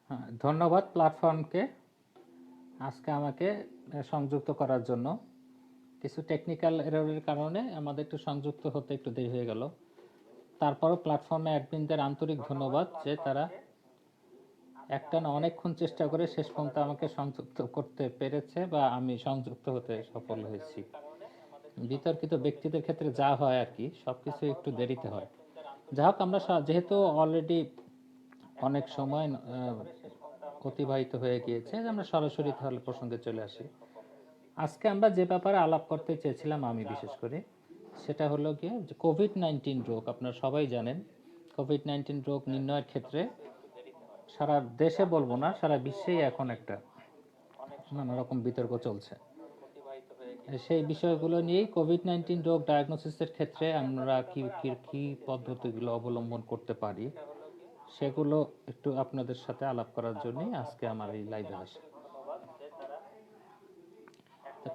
হ্যাঁ, ধন্যবাদ প্ল্যাটফর্মকে আজকে আমাকে সংযুক্ত করার জন্য। কিছু টেকনিক্যাল এররের কারণে আমাদের একটু সংযুক্ত হতে একটু দেরি হয়ে গেল। তারপরও প্ল্যাটফর্মে অ্যাডমিনদের আন্তরিক ধন্যবাদ যে তারা একটানা অনেকক্ষণ চেষ্টা করে শেষ পর্যন্ত আমাকে সংযুক্ত করতে পেরেছে বা আমি সংযুক্ত হতে সফল হয়েছি। বিতর্কিত ব্যক্তিদের ক্ষেত্রে যা হয় আর কি, সব কিছু একটু দেরিতে হয়। যাই হোক, আমরা যেহেতু অলরেডি অনেক সময় অতিবাহিত হয়ে গিয়েছে, আমরা সরাসরি তাহলে প্রসঙ্গে চলে আসি। আজকে আমরা যে ব্যাপারে আলাপ করতে চেয়েছিলাম, আমি বিশেষ করে, সেটা হলো গিয়ে যে কোভিড-19 রোগ। আপনারা সবাই জানেন কোভিড-19 রোগ নির্ণয়ের ক্ষেত্রে সারা দেশে বলবো না, সারা বিশ্বেই এখন একটা নানা রকম বিতর্ক চলছে। সেই বিষয়গুলো নিয়েই কোভিড-19 রোগ ডায়াগনোসিসের ক্ষেত্রে আমরা কি পদ্ধতিগুলো অবলম্বন করতে পারি সেগুলো একটু আপনাদের সাথে আলাপ করার জন্যই আজকে আমার এই লাইভে আসা।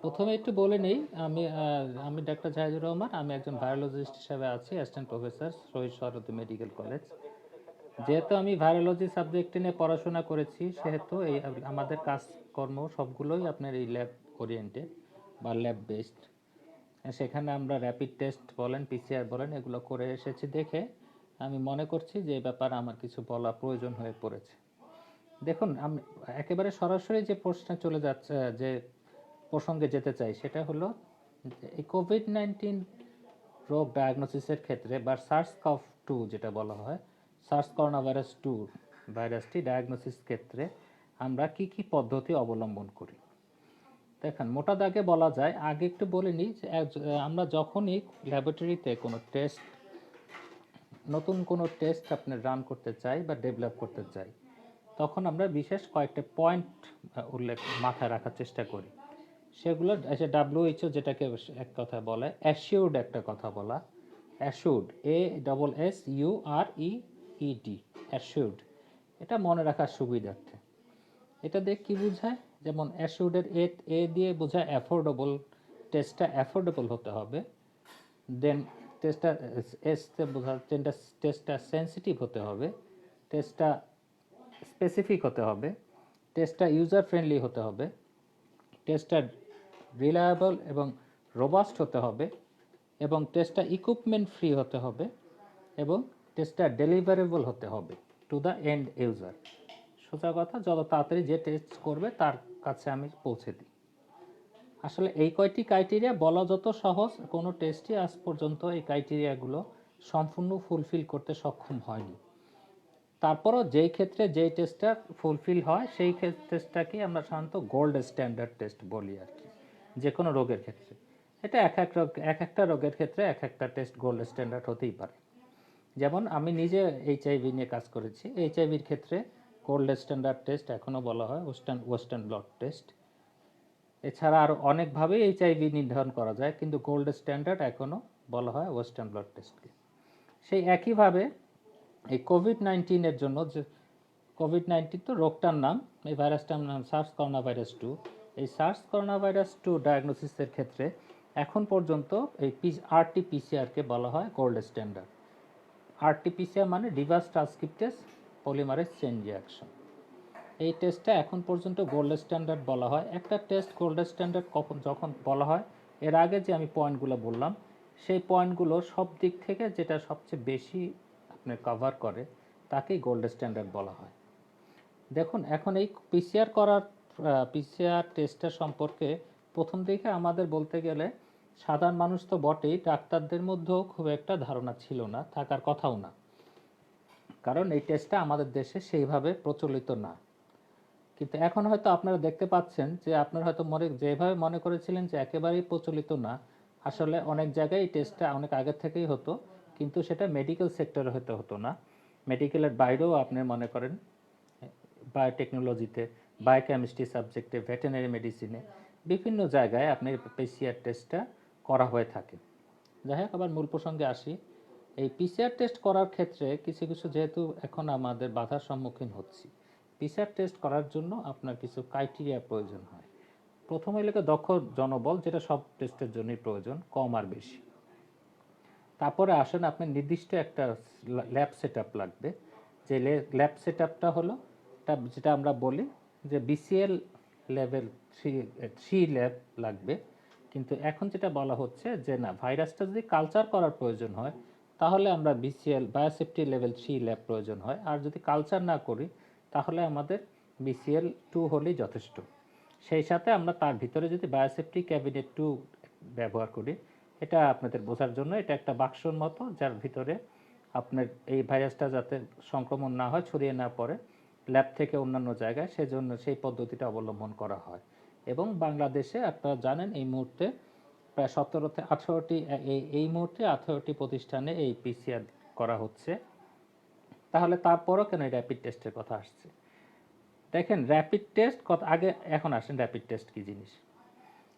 প্রথমে একটু বলে নেই, আমি ডাক্তার জাহিদুর রহমান। আমি একজন ভাইরোলজিস্ট হিসেবে আছি, assistant professor, Shaheed Suhrawardy medical college. যেহেতু আমি ভাইরোলজি সাবজেক্টে নিয়ে পড়াশোনা করেছি, সেহেতু এই আমাদের কাজকর্ম সবগুলোই আপনার এই ল্যাব ওরিয়েন্টেড বা ল্যাব বেসড। সেখানে আমরা র্যাপিড টেস্ট বলেন, পিসিআর বলেন, এগুলো করে এসেছি দেখে আমি মনে করছি যে এই ব্যাপারে আমার কিছু বলা প্রয়োজন হয়ে পড়েছে। দেখুন, আমি একেবারে সরাসরি যে প্রশ্নে চলে যাচ্ছে, যে প্রসঙ্গে যেতে চাই, সেটা হলো এই কোভিড-19 রোগ ডায়াগনোসিসের ক্ষেত্রে বা SARS-CoV-2 যেটা বলা হয়, সার্স করোনা ভাইরাস 2 ভাইরাসটি ডায়াগনোসিস ক্ষেত্রে আমরা কি কি পদ্ধতি অবলম্বন করি। দেখেন, মোটা দাগে বলা যায়, আগে একটু বলে নিই যে আমরা যখনই ল্যাবরেটরিতে কোনো টেস্ট, নতুন কোনো টেস্ট আপনি রান করতে চাই বা ডেভেলপ করতে চাই, তখন আমরা বিশেষ কয়েকটা পয়েন্ট উল্লেখ মাথায় রাখার চেষ্টা করি। সেগুলো WHO যেটাকে এক কথা বলে অ্যাসিউর্ড, একটা কথা বলা অ্যাসিউর্ড, ASSUREED, অ্যাসিউর্ড। এটা মনে রাখার সুবিধার্থে। এটা দিয়ে কী বোঝায়, যেমন অ্যাসিউর্ডের এ দিয়ে বোঝায় অ্যাফোর্ডেবল। টেস্টটা অ্যাফোর্ডেবল হতে হবে। দেন টেস্টটা এসতে বোঝা, টেস্টটা সেন্সিটিভ হতে হবে, টেস্টটা স্পেসিফিক হতে হবে, টেস্টটা ইউজার ফ্রেন্ডলি হতে হবে, টেস্টটা রিলায়েবল এবং রোবাস্ট হতে হবে, এবং টেস্টটা ইকুইপমেন্ট ফ্রি হতে হবে, এবং টেস্টটা ডেলিভারেবল হতে হবে টু দ্য এন্ড ইউজার। সোজা কথা, যত তাড়াতাড়ি যে টেস্ট করবে তার কাছে আমি পৌঁছে দিই। আসলে এই কয়টি ক্রাইটেরিয়া বলা যত সহজ, কোনো টেস্টই আজ পর্যন্ত এই ক্রাইটেরিয়াগুলো সম্পূর্ণ ফুলফিল করতে সক্ষম হয়নি। তারপরও যেই ক্ষেত্রে যেই টেস্টটা ফুলফিল হয়, সেই টেস্টটাকে আমরা সাধারণত গোল্ড স্ট্যান্ডার্ড টেস্ট বলি আর কি, যে কোনো রোগের ক্ষেত্রে। এটা এক একটা রোগের ক্ষেত্রে এক একটা টেস্ট গোল্ড স্ট্যান্ডার্ড হতেই পারে। যেমন আমি নিজে HIV নিয়ে কাজ করেছি। HIVর ক্ষেত্রে গোল্ড স্ট্যান্ডার্ড টেস্ট এখনও বলা হয় ওয়েস্টার্ন ব্লট টেস্ট। এছাড়া আরও অনেকভাবেই HIV নির্ধারণ করা যায়, কিন্তু গোল্ড স্ট্যান্ডার্ড এখনও বলা হয় ওয়েস্টার্ন ব্লট টেস্টকে। সেই একইভাবে এই কোভিড-19-এর জন্য, যে কোভিড-19 তো রোগটার নাম, এই ভাইরাসটার নাম সার্স করোনা ভাইরাস 2। এই সার্স করোনা ভাইরাস 2 ডায়াগনোসিসের ক্ষেত্রে এখন পর্যন্ত এই RT-PCR-কে বলা হয় গোল্ড স্ট্যান্ডার্ড। RT-PCR মানে reverse transcriptase polymerase chain reaction. এই টেস্টটা এখন পর্যন্ত গোল্ড স্ট্যান্ডার্ড বলা হয়। একটা টেস্ট গোল্ড স্ট্যান্ডার্ড যখন বলা হয়, এর আগে যে আমি পয়েন্টগুলো বললাম, সেই পয়েন্টগুলো সব দিক থেকে যেটা সবচেয়ে বেশি আপনার কভার করে, তাকেই গোল্ড স্ট্যান্ডার্ড বলা হয়। দেখুন, এখন এই পিসিআর টেস্টের সম্পর্কে প্রথম দিকে আমাদের বলতে গেলে সাধারণ মানুষ তো বটেই, ডাক্তারদের মধ্যেও খুব একটা ধারণা ছিল না, থাকার কথাও না। কারণ এই টেস্টটা আমাদের দেশে সেইভাবে প্রচলিত না। কিন্তু এখন হয়তো আপনারা দেখতে পাচ্ছেন যে আপনারা হয়তো যেভাবে মনে করেছিলেন যে একেবারেই প্রচলিত না, আসলে অনেক জায়গায় এই টেস্টটা অনেক আগে থেকেই হতো, কিন্তু সেটা মেডিকেল সেক্টরে হতো না। মেডিকেলের বাইরেও আপনি মনে করেন বায়োটেকনোলজিতে, বায়োকেমিস্ট্রি সাবজেক্টে, ভেটেরিনারি মেডিসিনে, বিভিন্ন জায়গায় আপনি পিসিআর টেস্টটা করা হয়ে থাকে। যাই হোক, আবার মূল প্রসঙ্গে আসি। এই পিসিআর টেস্ট করার ক্ষেত্রে কিছু কিছু, যেহেতু এখন আমাদের বাধার সম্মুখীন হচ্ছি, পিসিআর টেস্ট করার জন্য আপনার কিছু ক্রাইটেরিয়া প্রয়োজন হয়। প্রথম হইল দক্ষ জনবল, যেটা সব টেস্টের জন্যই প্রয়োজন, কম আর বেশি। তারপরে আসেন আপনার নির্দিষ্ট একটা ল্যাব সেট লাগবে, যে ল্যাব সেট হলো যেটা আমরা বলি যে বিসিএল লেভেল 3 ল্যাব লাগবে, কিন্তু এখন যেটা বলা হচ্ছে যে না, ভাইরাসটা যদি কালচার করার প্রয়োজন হয় তাহলে আমরা বিসিএল বায়োসেফটি লেভেল 3 ল্যাব প্রয়োজন হয়, আর যদি কালচার না করি তাহলে আমাদের বিসিএল 2 হলেই যথেষ্ট। সেই সাথে আমরা তার ভিতরে যদি বায়োসেফটি ক্যাবিনেট 2 ব্যবহার করি, এটা আপনাদের বোঝার জন্য, এটা একটা বাক্সর মতো যার ভিতরে আপনার এই ভাইরাসটা যাতে সংক্রমণ না হয়, ছড়িয়ে না পড়ে ল্যাব থেকে অন্যান্য জায়গায়, সেজন্য সেই পদ্ধতিটা অবলম্বন করা হয়। এবং বাংলাদেশে আপনারা জানেন এই মুহূর্তে প্রায় 17-18টি এই মুহূর্তে 18টি প্রতিষ্ঠানে এই পিসিআর করা হচ্ছে। তাহলে তারপরও কেন এই র্যাপিড টেস্টের কথা আসছে? দেখেন র্যাপিড টেস্ট আগে, এখন আসেন র্যাপিড টেস্ট কী জিনিস।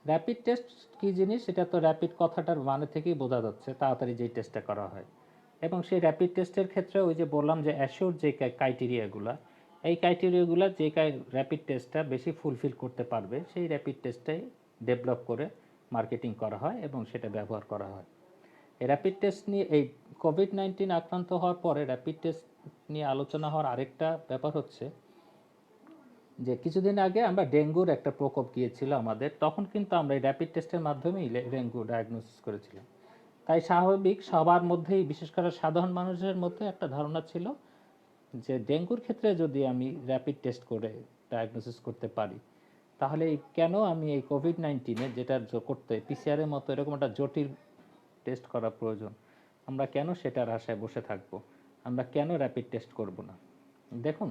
র্যাপিড টেস্ট কী জিনিস এটা তো র্যাপিড কথাটার মানে থেকেই বোঝা যাচ্ছে, তাড়াতাড়ি যেই টেস্টটা করা হয়। এবং সেই র্যাপিড টেস্টের ক্ষেত্রে ওই যে বললাম যে অ্যাশিওর যে ক্রাইটেরিয়াগুলো, এই ক্রাইটেরিয়াগুলো যে র্যাপিড টেস্টটা বেশি ফুলফিল করতে পারবে সেই র্যাপিড টেস্টটাই ডেভেলপ করে মার্কেটিং করা হয় এবং সেটা ব্যবহার করা হয়। এই র্যাপিড টেস্ট নিয়ে এই কোভিড-19 আক্রান্ত হওয়ার পরে র্যাপিড টেস্ট নিয়ে আলোচনা হওয়ার আরেকটা ব্যাপার হচ্ছে যে কিছুদিন আগে আমরা ডেঙ্গুর একটা প্রকোপ গিয়েছিল আমাদের, তখন কিন্তু আমরা এই র্যাপিড টেস্টের মাধ্যমেই ডেঙ্গু ডায়াগনোসিস করেছিলাম। তাই স্বাভাবিক সবার মধ্যেই, বিশেষ করে সাধারণ মানুষের মধ্যে একটা ধারণা ছিল যে ডেঙ্গুর ক্ষেত্রে যদি আমি র্যাপিড টেস্ট করে ডায়াগনোসিস করতে পারি, তাহলে কেন আমি এই কোভিড-19 যেটা করতে পিসিআরের মতো এরকম একটা জটিল টেস্ট করা প্রয়োজন, আমরা কেন সেটার আশায় বসে থাকব, আমরা কেন র্যাপিড টেস্ট করব না? দেখুন,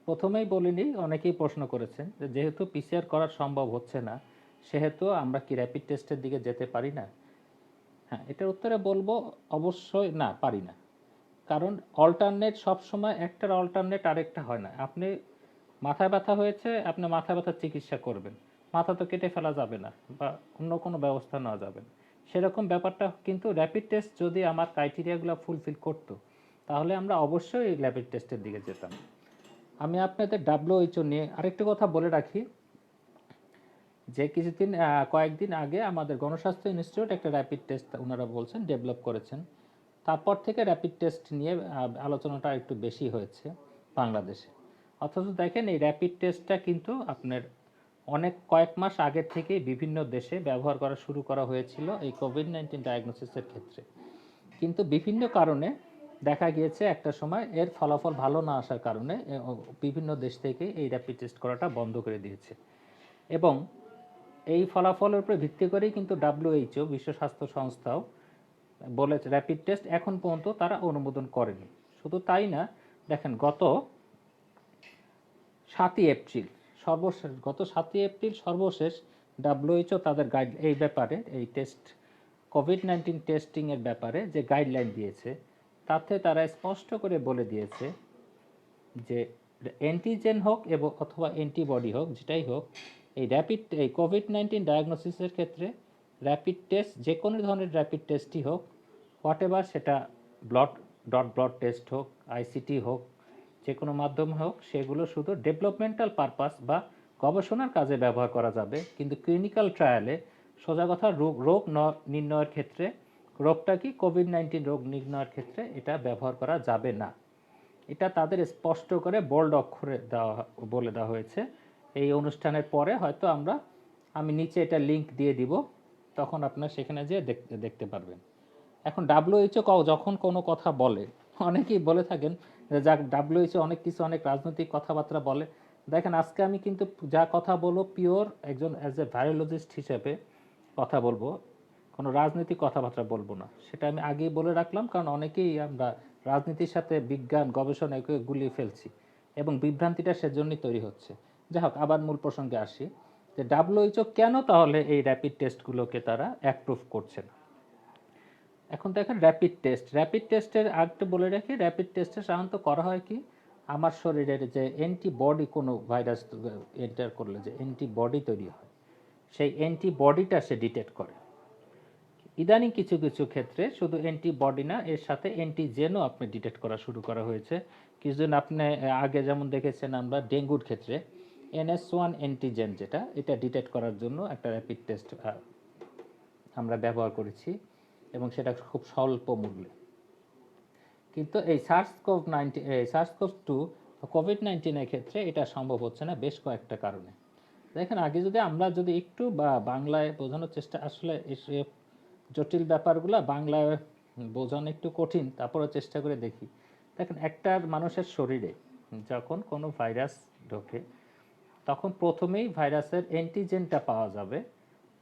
প্রথমেই বলিনি, অনেকেই প্রশ্ন করেছেন যে যেহেতু পিসিআর করা সম্ভব হচ্ছে না, সেহেতু আমরা কি র্যাপিড টেস্টের দিকে যেতে পারি না? হ্যাঁ, এটার উত্তরে বলবো অবশ্যই না, পারি না। কারণ অল্টারনেট সবসময় একটার অল্টারনেট আরেকটা হয় না। আপনি মাথা ব্যথা হয়েছে, আপনি মাথা ব্যথার চিকিৎসা করবেন, মাথা তো কেটে ফেলা যাবে না বা অন্য কোনো ব্যবস্থা নেওয়া যাবে না। সেরকম ব্যাপারটা কিন্তু র্যাপিড টেস্ট যদি আমার ক্রাইটেরিয়াগুলো ফুলফিল করতো, তাহলে আমরা অবশ্যই এই র্যাপিড টেস্টের দিকে যেতাম। আমি আপনাদের WHO নিয়ে আরেকটা কথা বলে রাখি যে কয়েকদিন আগে আমাদের গণস্বাস্থ্য ইনস্টিটিউট একটা র্যাপিড টেস্ট ওনারা বলছেন ডেভেলপ করেছেন। তারপর থেকে র্যাপিড টেস্ট নিয়ে আলোচনাটা একটু বেশি হয়েছে বাংলাদেশে। অথচ দেখেন এই র্যাপিড টেস্টটা কিন্তু আপনার কয়েক মাস আগের থেকেই বিভিন্ন দেশে ব্যবহার করা শুরু করা হয়েছিল এই কোভিড-19 ডায়াগনোসিসের ক্ষেত্রে। কিন্তু বিভিন্ন কারণে দেখা গিয়েছে একটা সময় এর ফলাফল ভালো না আসার কারণে বিভিন্ন দেশ থেকে এই র্যাপিড টেস্ট করাটা বন্ধ করে দিয়েছে। এবং এই ফলাফলের উপরে ভিত্তি করেই কিন্তু WHO, বিশ্ব স্বাস্থ্য সংস্থাও বলেছে র্যাপিড টেস্ট এখন পর্যন্ত তারা অনুমোদন করেনি। শুধু তাই না, দেখেন গত 7ই এপ্রিল সর্বশেষ WHO তাদের এই ব্যাপারে, এই কোভিড-19 টেস্টিংয়ের ব্যাপারে যে গাইডলাইন দিয়েছে, তাতে তারা স্পষ্ট করে বলে দিয়েছে যে অ্যান্টিজেন হোক অথবা অ্যান্টিবডি হোক, যেটাই হোক, এই কোভিড-19 ডায়াগনোসিসের ক্ষেত্রে র্যাপিড টেস্ট, যে কোনো ধরনের র্যাপিড টেস্টই হোক, হোয়াটএভার, সেটা ব্লাড টেস্ট হোক, আইসিটি হোক, যে কোনো মাধ্যমে হোক, সেগুলো শুধু ডেভেলপমেন্টাল পারপাস বা গবেষণার কাজে ব্যবহার করা যাবে। কিন্তু ক্লিনিক্যাল ট্রায়ালে, সোজা কথা, রোগ নির্ণয়ের ক্ষেত্রে, রোগটা কি কোভিড-19 রোগ নির্ণয়ের ক্ষেত্রে এটা ব্যবহার করা যাবে না। এটা তাদের স্পষ্ট করে বোল্ড অক্ষরে বলে দেওয়া হয়েছে। এই অনুষ্ঠানের পরে হয়তো আমি নিচে এটা লিংক দিয়ে দিব, তখন আপনারা সেখানে যেয়ে দেখতে পারবেন। এখন WHO যখন কোনো কথা বলে, অনেকেই বলে থাকেন যে WHO অনেক রাজনৈতিক কথাবার্তা বলে। দেখেন, আজকে আমি কিন্তু যা কথা বলবো পিওর একজন অ্যাজ এ ভাইরোলজিস্ট হিসেবে কথা বলবো, কোনো রাজনৈতিক কথাবার্তা বলবো না। সেটা আমি আগেই বলে রাখলাম, কারণ অনেকেই আমরা রাজনীতির সাথে বিজ্ঞান গবেষণাকে গুলিয়ে ফেলছি এবং বিভ্রান্তিটা সেজন্যই তৈরি হচ্ছে। যাই হোক, আবার মূল প্রসঙ্গে আসি যে WHO কেন তাহলে এই র্যাপিড টেস্টগুলোকে তারা অ্যাপ্রুভ করছে না। এখন দেখেন র্যাপিড টেস্টের আরেকটু বলে রাখি, র্যাপিড টেস্টে সাধারণত করা হয় কি, আমার শরীরের যে অ্যান্টিবডি, কোনো ভাইরাস এন্টার করলে যে অ্যান্টিবডি তৈরি হয়, সেই অ্যান্টিবডিটা সে ডিটেক্ট করে। ইদানিং কিছু ক্ষেত্রে শুধু অ্যান্টিবডি না, এর সাথে অ্যান্টিজেনও আপনি ডিটেক্ট করা শুরু করা হয়েছে। কিছুদিন আপনি আগে যেমন দেখেছেন আমরা ডেঙ্গুর ক্ষেত্রে NS1 অ্যান্টিজেন, এটা ডিটেক্ট করার জন্য একটা র্যাপিড টেস্ট আমরা ব্যবহার করেছি এবং সেটা খুব স্বল্প মূল্যে। কিন্তু এই SARS-CoV-2 কোভিড-19 ক্ষেত্রে এটা সম্ভব হচ্ছে না বেশ কয়েকটা কারণে। দেখেন আগে আমরা যদি একটু বাংলায় বোঝানোর চেষ্টা, আসলে এসব জটিল ব্যাপারগুলো বাংলায় বোঝানো একটু কঠিন, তারপরে চেষ্টা করে দেখি। দেখেন একটা মানুষের শরীরে যখন কোনো ভাইরাস ঢোকে তখন প্রথমেই ভাইরাসের অ্যান্টিজেনটা পাওয়া যাবে,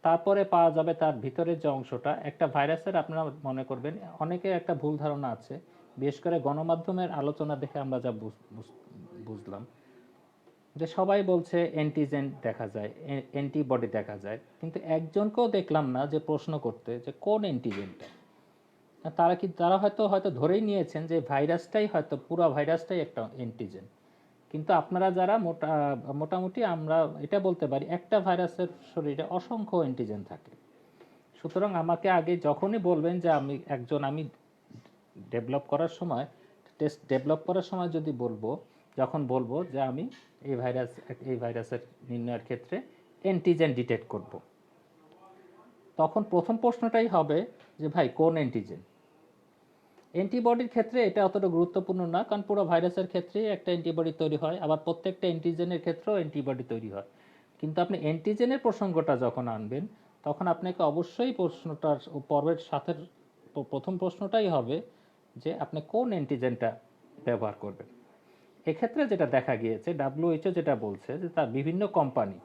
তারপরে পাওয়া যাবে তার ভিতরের যে অংশটা। একটা ভাইরাসের আপনারা মনে করবেন, অনেকের একটা ভুল ধারণা আছে, বিশেষ করে গণমাধ্যমের আলোচনা দেখে আমরা যা বুঝলাম যে সবাই বলছে অ্যান্টিজেন দেখা যায়, অ্যান্টিবডি দেখা যায়, কিন্তু একজনকেও দেখলাম না যে প্রশ্ন করতে যে কোন অ্যান্টিজেনটা। তারা হয়তো ধরেই নিয়েছেন যে ভাইরাসটাই, হয়তো পুরো ভাইরাসটাই একটা অ্যান্টিজেন। কিন্তু আপনারা যারা মোটামুটি আমরা এটা বলতে পারি একটা ভাইরাসের শরীরে অসংখ্য অ্যান্টিজেন থাকে। সুতরাং আমাকে আগে যখনই বলবেন যে আমি ডেভেলপ করার সময়, টেস্ট ডেভেলপ করার সময় যখন বলবো যে আমি এই ভাইরাসের নির্ণয়ের ক্ষেত্রে অ্যান্টিজেন ডিটেক্ট করব, তখন প্রথম প্রশ্নটাই হবে যে ভাই কোন অ্যান্টিজেন। অ্যান্টিবডির ক্ষেত্রে এটা অতটা গুরুত্বপূর্ণ না, কারণ পুরো ভাইরাসের ক্ষেত্রেই একটা অ্যান্টিবডি তৈরি হয়, আবার প্রত্যেকটা অ্যান্টিজেনের ক্ষেত্রেও অ্যান্টিবডি তৈরি হয়। কিন্তু আপনি অ্যান্টিজেনের প্রসঙ্গটা যখন আনবেন তখন আপনাকে অবশ্যই প্রশ্নটার পর্বের সাথে প্রথম প্রশ্নটাই হবে যে আপনি কোন অ্যান্টিজেনটা ব্যবহার করবেন। এক্ষেত্রে যেটা দেখা গিয়েছে, WHO যেটা বলছে যে তার বিভিন্ন কোম্পানি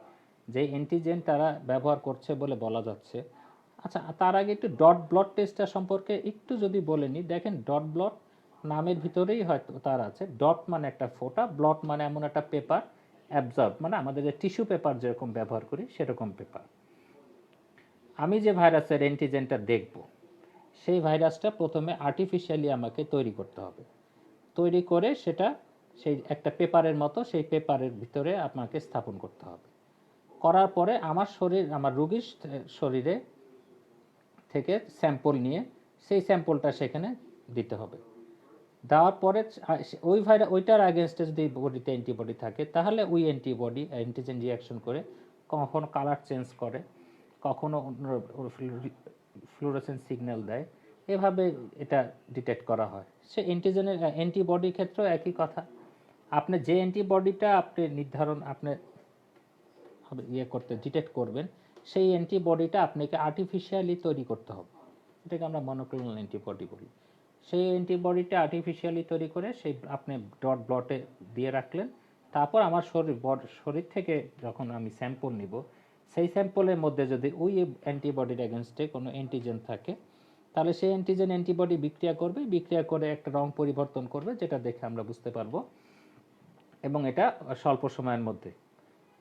যে অ্যান্টিজেন তারা ব্যবহার করছে বলে বলা যাচ্ছে। আচ্ছা, তার আগে একটু ডট ব্লট টেস্টটা সম্পর্কে একটু যদি বলে নিই। দেখেন ডট ব্লট নামের ভিতরেই হয়তো তার আছে, ডট মানে একটা ফোঁটা, ব্লট মানে এমন একটা পেপার, অ্যাবজর্ব মানে আমাদের যে টিস্যু পেপার যেরকম ব্যবহার করি সেরকম পেপার। আমি যে ভাইরাসের অ্যান্টিজেনটা দেখব, সেই ভাইরাসটা প্রথমে আর্টিফিশিয়ালি আমাকে তৈরি করতে হবে। তৈরি করে সেটা সেই একটা পেপারের মতো, সেই পেপারের ভিতরে আপনাকে স্থাপন করতে হবে। করার পরে আমার রোগীর শরীরে থেকে স্যাম্পল নিয়ে সেই স্যাম্পলটা সেখানে দিতে হবে। দেওয়ার পরে ওইটার আগেনস্টে যদি বডিতে অ্যান্টিবডি থাকে তাহলে ওই অ্যান্টিজেন রিয়াকশন করে কখনো কালার চেঞ্জ করে, কখনো ফ্লুরোসেন্স সিগন্যাল দেয়, এভাবে এটা ডিটেক্ট করা হয়। সে অ্যান্টিবডির ক্ষেত্রেও একই কথা। আপনি যে অ্যান্টিবডিটা আপনি ডিটেক্ট করবেন, সেই অ্যান্টিবডিটা আপনাকে আর্টিফিশিয়ালি তৈরি করতে হবে। এটাকে আমরা মনোক্লোনাল অ্যান্টিবডি বলি। সেই অ্যান্টিবডিটা আর্টিফিশিয়ালি তৈরি করে আপনি ডট ব্লটে দিয়ে রাখলেন। তারপর আমার শরীর থেকে যখন আমি স্যাম্পল নিব, সেই স্যাম্পলের মধ্যে যদি ওই অ্যান্টিবডির এগেনস্টে কোনো অ্যান্টিজেন থাকে, তাহলে সেই অ্যান্টিবডি বিক্রিয়া করে একটা রং পরিবর্তন করবে, যেটা দেখে আমরা বুঝতে পারবো, এবং এটা স্বল্প সময়ের মধ্যে।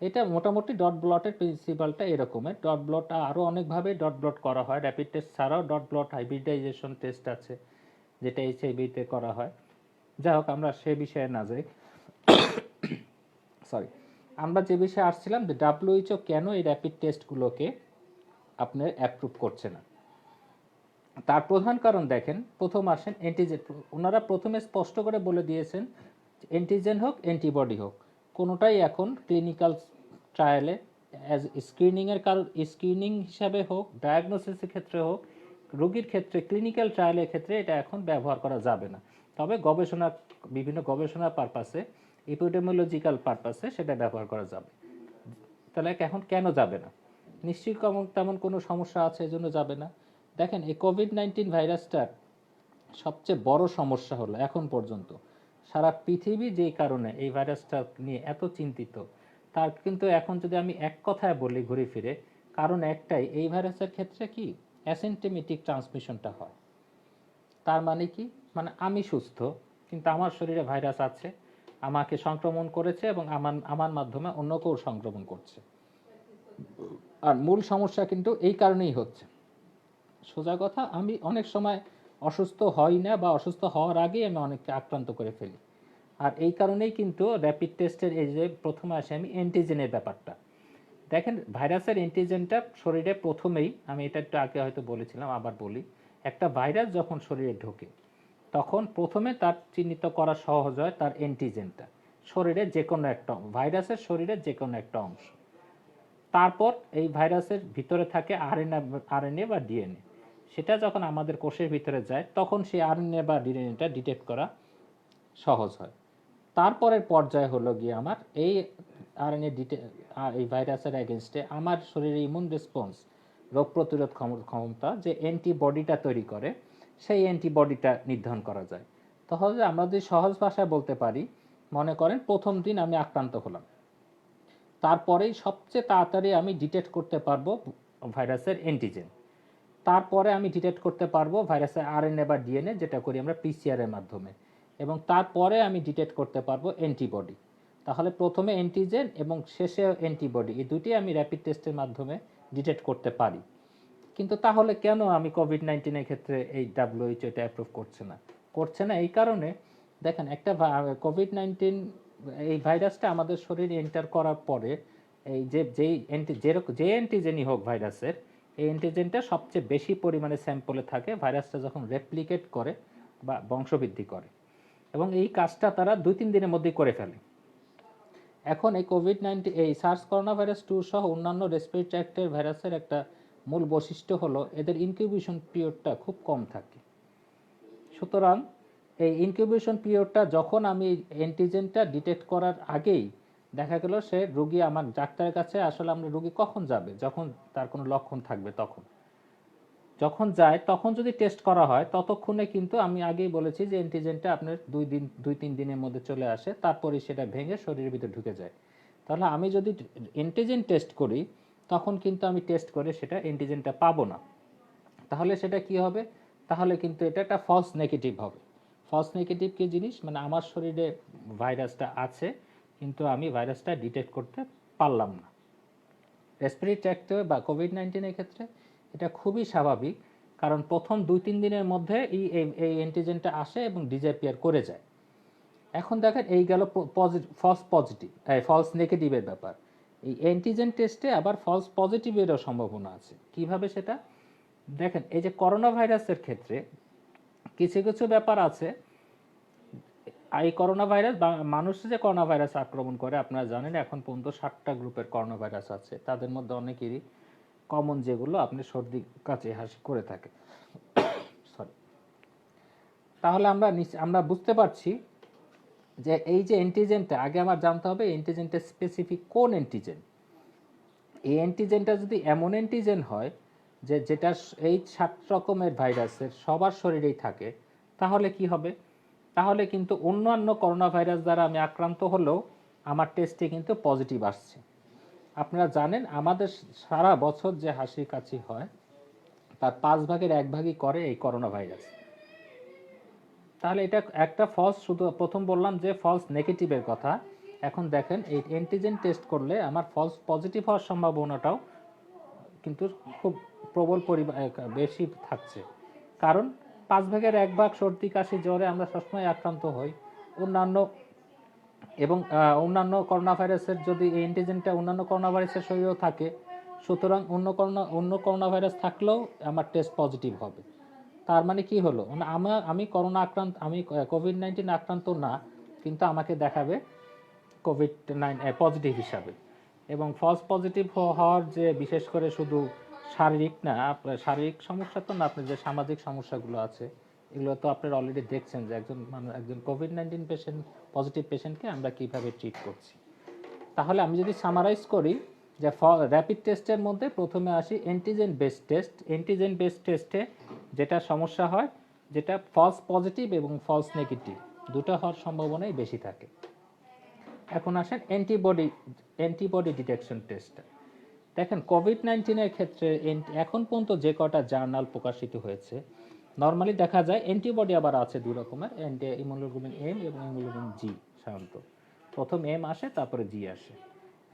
এটা মোটামুটি ডট ব্লটের প্রিন্সিপালটা এরকমের। ডট ব্লট আরও অনেকভাবে ডট ব্লট করা হয়, র্যাপিড টেস্ট ছাড়াও ডট ব্লট হাইব্রিডাইজেশন টেস্ট আছে যেটা HIV-তে করা হয়। যাই হোক, আমরা সে বিষয়ে না যাই। আমরা যে বিষয়ে আসছিলাম যে WHO কেন এই র্যাপিড টেস্টগুলোকে আপনার অ্যাপ্রুভ করছে না, তার প্রধান কারণ দেখেন, প্রথম আসেন অ্যান্টিজেন। ওনারা প্রথমে স্পষ্ট করে বলে দিয়েছেন অ্যান্টিজেন হোক অ্যান্টিবডি হোক, কোনোটাই এখন ক্লিনিক্যাল ট্রায়ালে স্ক্রিনিং হিসাবে হোক, ডায়াগনোসিসের ক্ষেত্রে হোক, রোগীর ক্ষেত্রে ক্লিনিক্যাল ট্রায়ালের ক্ষেত্রে এটা এখন ব্যবহার করা যাবে না। তবে বিভিন্ন গবেষণার পারপাসে, এপিডেমিওলজিক্যাল পারপাসে সেটা ব্যবহার করা যাবে। তাহলে এখন কেন যাবে না? নিশ্চয়ই তেমন কোনো সমস্যা আছে, এজন্য যাবে না। দেখেন, এই কোভিড-19 ভাইরাসটার সবচেয়ে বড় সমস্যা হলো এখন পর্যন্ত সারা পৃথিবী যেই কারণে এই ভাইরাসটা নিয়ে এত চিন্তিত, তার কিন্তু এখন যদি আমি এক কথায় বলি ঘুরে ফিরে, কারণ একটাই, এই ভাইরাসের ক্ষেত্রে কি অ্যাসিম্পটোমেটিক ট্রান্সমিশনটা হয়। তার মানে কি, মানে আমি সুস্থ কিন্তু আমার শরীরে ভাইরাস আছে, আমাকে সংক্রমণ করেছে এবং আমার মাধ্যমে অন্য কেউ সংক্রমণ করছে। আর মূল সমস্যা কিন্তু এই কারণেই হচ্ছে। সোজা কথা, আমি অনেক সময় অসুস্থ হই না, বা অসুস্থ হওয়ার আগেই আমি অনেককে আক্রান্ত করে ফেলি। আর এই কারণেই কিন্তু র্যাপিড টেস্টের এই যে প্রথমে আসে আমি অ্যান্টিজেনের ব্যাপারটা। দেখেন, ভাইরাসের অ্যান্টিজেনটা শরীরে প্রথমেই, আমি এটা একটু আগে হয়তো বলেছিলাম, আবার বলি, একটা ভাইরাস যখন শরীরে ঢোকে তখন প্রথমে তার চিহ্নিত করা সহজ হয় তার অ্যান্টিজেনটা, শরীরে যে কোনো একটা ভাইরাসের শরীরে যে কোনো একটা অংশ। তারপর এই ভাইরাসের ভিতরে থাকে আরএনএ বা ডিএনএ। সেটা যখন আমাদের কোষের ভিতরে যায় তখন সেই আরএনএ বা ডিএনএটা ডিটেক্ট করা সহজ হয়। তারপরের পর্যায়ে হলো গিয়ে আমার এই আরএনএ এই ভাইরাসের এগেনস্টে আমার শরীরে ইমিউন রেসপন্স, রোগ প্রতিরোধ ক্ষমতা যে অ্যান্টিবডিটা তৈরি করে, সেই অ্যান্টিবডিটা নির্ধারণ করা যায়। তাহলে আমরা যদি সহজ ভাষায় বলতে পারি, মনে করেন প্রথম দিন আমি আক্রান্ত হলাম, তারপরেই সবচেয়ে তাড়াতাড়ি আমি ডিটেক্ট করতে পারবো ভাইরাসের অ্যান্টিজেন, তারপরে আমি ডিটেক্ট করতে পারবো ভাইরাসের আরএনএ বা ডিএনএ, যেটা করি আমরা পিসিআর এর মাধ্যমে, এবং তারপরে আমি ডিটেক্ট করতে পারবো অ্যান্টিবডি। তাহলে প্রথমে অ্যান্টিজেন এবং শেষে অ্যান্টিবডি, এই দুটি আমি র্যাপিড টেস্টের মাধ্যমে ডিটেক্ট করতে পারি। কিন্তু তাহলে কেন আমি কোভিড-19 ক্ষেত্রে এই WHO এটা অ্যাপ্রুভ করছে না এই কারণে, দেখেন একটা কোভিড-19 এই ভাইরাসটা আমাদের শরীরে এন্টার করার পরে এই যে অ্যান্টিজেনই হোক ভাইরাসের, এই অ্যান্টিজেনটা সবচেয়ে বেশি পরিমাণে স্যাম্পলে থাকে ভাইরাসটা যখন রেপ্লিকেট করে বা বংশবৃদ্ধি করে, এবং এই কাজটা তারা 2-3 দিনের মধ্যেই করে ফেলে। এখন এই কোভিড-19 এই সার্স করোনা ভাইরাস 2 সহ অন্যান্য রেসপিরেটরি ট্র্যাক্টের ভাইরাসের একটা মূল বৈশিষ্ট্য হলো এদের ইনকিউবেশন পিরিয়ডটা খুব কম থাকে। সুতরাং এই ইনকিউবেশন পিরিয়ডটা যখন আমি অ্যান্টিজেনটা ডিটেক্ট করার আগেই দেখা গেল সে রোগী আমার ডাক্তারের কাছে, আসলে আমরা রোগী কখন যাবে, যখন তার কোনো লক্ষণ থাকবে, যখন যায় তখন যদি টেস্ট করা হয় ততক্ষণে কিন্তু আমি আগেই বলেছি যে অ্যান্টিজেনটা আপনার 2-3 দিনের মধ্যে চলে আসে, তারপরে সেটা ভেঙে শরীরের ভিতরে ঢুকে যায়। তাহলে আমি যদি অ্যান্টিজেন টেস্ট করি তখন কিন্তু আমি টেস্ট করে সেটা অ্যান্টিজেনটা পাবো না। তাহলে সেটা কি হবে, তাহলে কিন্তু এটা একটা ফলস নেগেটিভ হবে। ফলস নেগেটিভ কি জিনিস, মানে আমার শরীরে ভাইরাসটা আছে কিন্তু আমি ভাইরাসটা ডিটেক্ট করতে পারলাম না। রেসপিরেটরি ট্র্যাক্টে বা কোভিড-19 ক্ষেত্রে এটা খুবই স্বাভাবিক, কারণ প্রথম 2-3 দিনের মধ্যে এই অ্যান্টিজেনটা আসে এবং ডিসঅ্যাপিয়ার করে যায়। এখন দেখেন এই গেল ফলস নেগেটিভের ব্যাপার। এই অ্যান্টিজেন টেস্টে আবার ফলস পজিটিভেরও সম্ভাবনা আছে। কিভাবে সেটা দেখেন, এই যে করোনা ভাইরাসের ক্ষেত্রে কিছু কিছু ব্যাপার আছে। এই করোনা ভাইরাস বা মানুষ যে করোনা ভাইরাস আক্রমণ করে, আপনারা জানেন এখন পর্যন্ত 60টা গ্রুপের করোনা ভাইরাস আছে, তাদের মধ্যে অনেকেরই কমন যেগুলো আপনি সর্দি কাশি হাসি করে থাকে। সরি। তাহলে আমরা বুঝতে পারছি যে এই যে অ্যান্টিজেনটা, আগে আমার জানতে হবে অ্যান্টিজেনটা স্পেসিফিক কোন অ্যান্টিজেন। এই অ্যান্টিজেনটা যদি এমন অ্যান্টিজেন হয় যেটা এই 7 রকমের ভাইরাসের সবার শরীরেই থাকে, তাহলে কি হবে, তাহলে কিন্তু অন্যান্য করোনা ভাইরাস দ্বারা আমি আক্রান্ত হলেও আমার টেস্টে কিন্তু পজিটিভ আসছে। আপনারা জানেন আমাদের সারা বছর যে হাসি কাশি হয় তার 1/5 করে এই করোনা ভাইরাস। তাহলে এটা একটা ফলস, শুধু প্রথম বললাম যে ফলস নেগেটিভের কথা। এখন দেখেন এই অ্যান্টিজেন টেস্ট করলে আমার ফলস পজিটিভ হওয়ার সম্ভাবনাটাও কিন্তু খুব প্রবল বেশি থাকছে, কারণ 1/5 সর্দি কাশি জ্বরে আমরা সবসময় আক্রান্ত হই। অন্যান্য করোনা ভাইরাসের যদি এই অ্যান্টিজেনটা অন্যান্য করোনা ভাইরাসের শরীরেও থাকে, সুতরাং অন্য করোনা ভাইরাস থাকলেও আমার টেস্ট পজিটিভ হবে। তার মানে কি হলো, মানে আমি কোভিড-19 আক্রান্ত না, কিন্তু আমাকে দেখাবে পজিটিভ হিসাবে। এবং ফলস পজিটিভ হওয়ার যে বিশেষ করে শুধু শারীরিক না, আপনার শারীরিক সমস্যা তো না, আপনার যে সামাজিক সমস্যাগুলো আছে এগুলো তো আপনারা অলরেডি দেখছেন যে একজন কোভিড-19 পজিটিভ পেশেন্টকে আমরা কিভাবে ট্রিট করছি। তাহলে আমি যদি সামারাইজ করি যে র্যাপিড টেস্টের মধ্যে প্রথমে আসি antigen based test. Antigen based টেস্টে যেটা সমস্যা হয়, যেটা ফলস পজিটিভ এবং ফলস নেগেটিভ দুটো হওয়ার সম্ভাবনাই বেশি থাকে। এখন আসেন অ্যান্টিবডি ডিটেকশন টেস্টটা। দেখেন কোভিড-19 ক্ষেত্রে এখন পর্যন্ত যে কটা জার্নাল প্রকাশিত হয়েছে, নর্মালি দেখা যায় অ্যান্টিবডি আবার আছে 2 রকমের, ইমিউনোগ্লোবিন এম এবং ইমিউনোগ্লোবিন জি। সাধারণত প্রথম এম আসে, তারপরে জি আসে।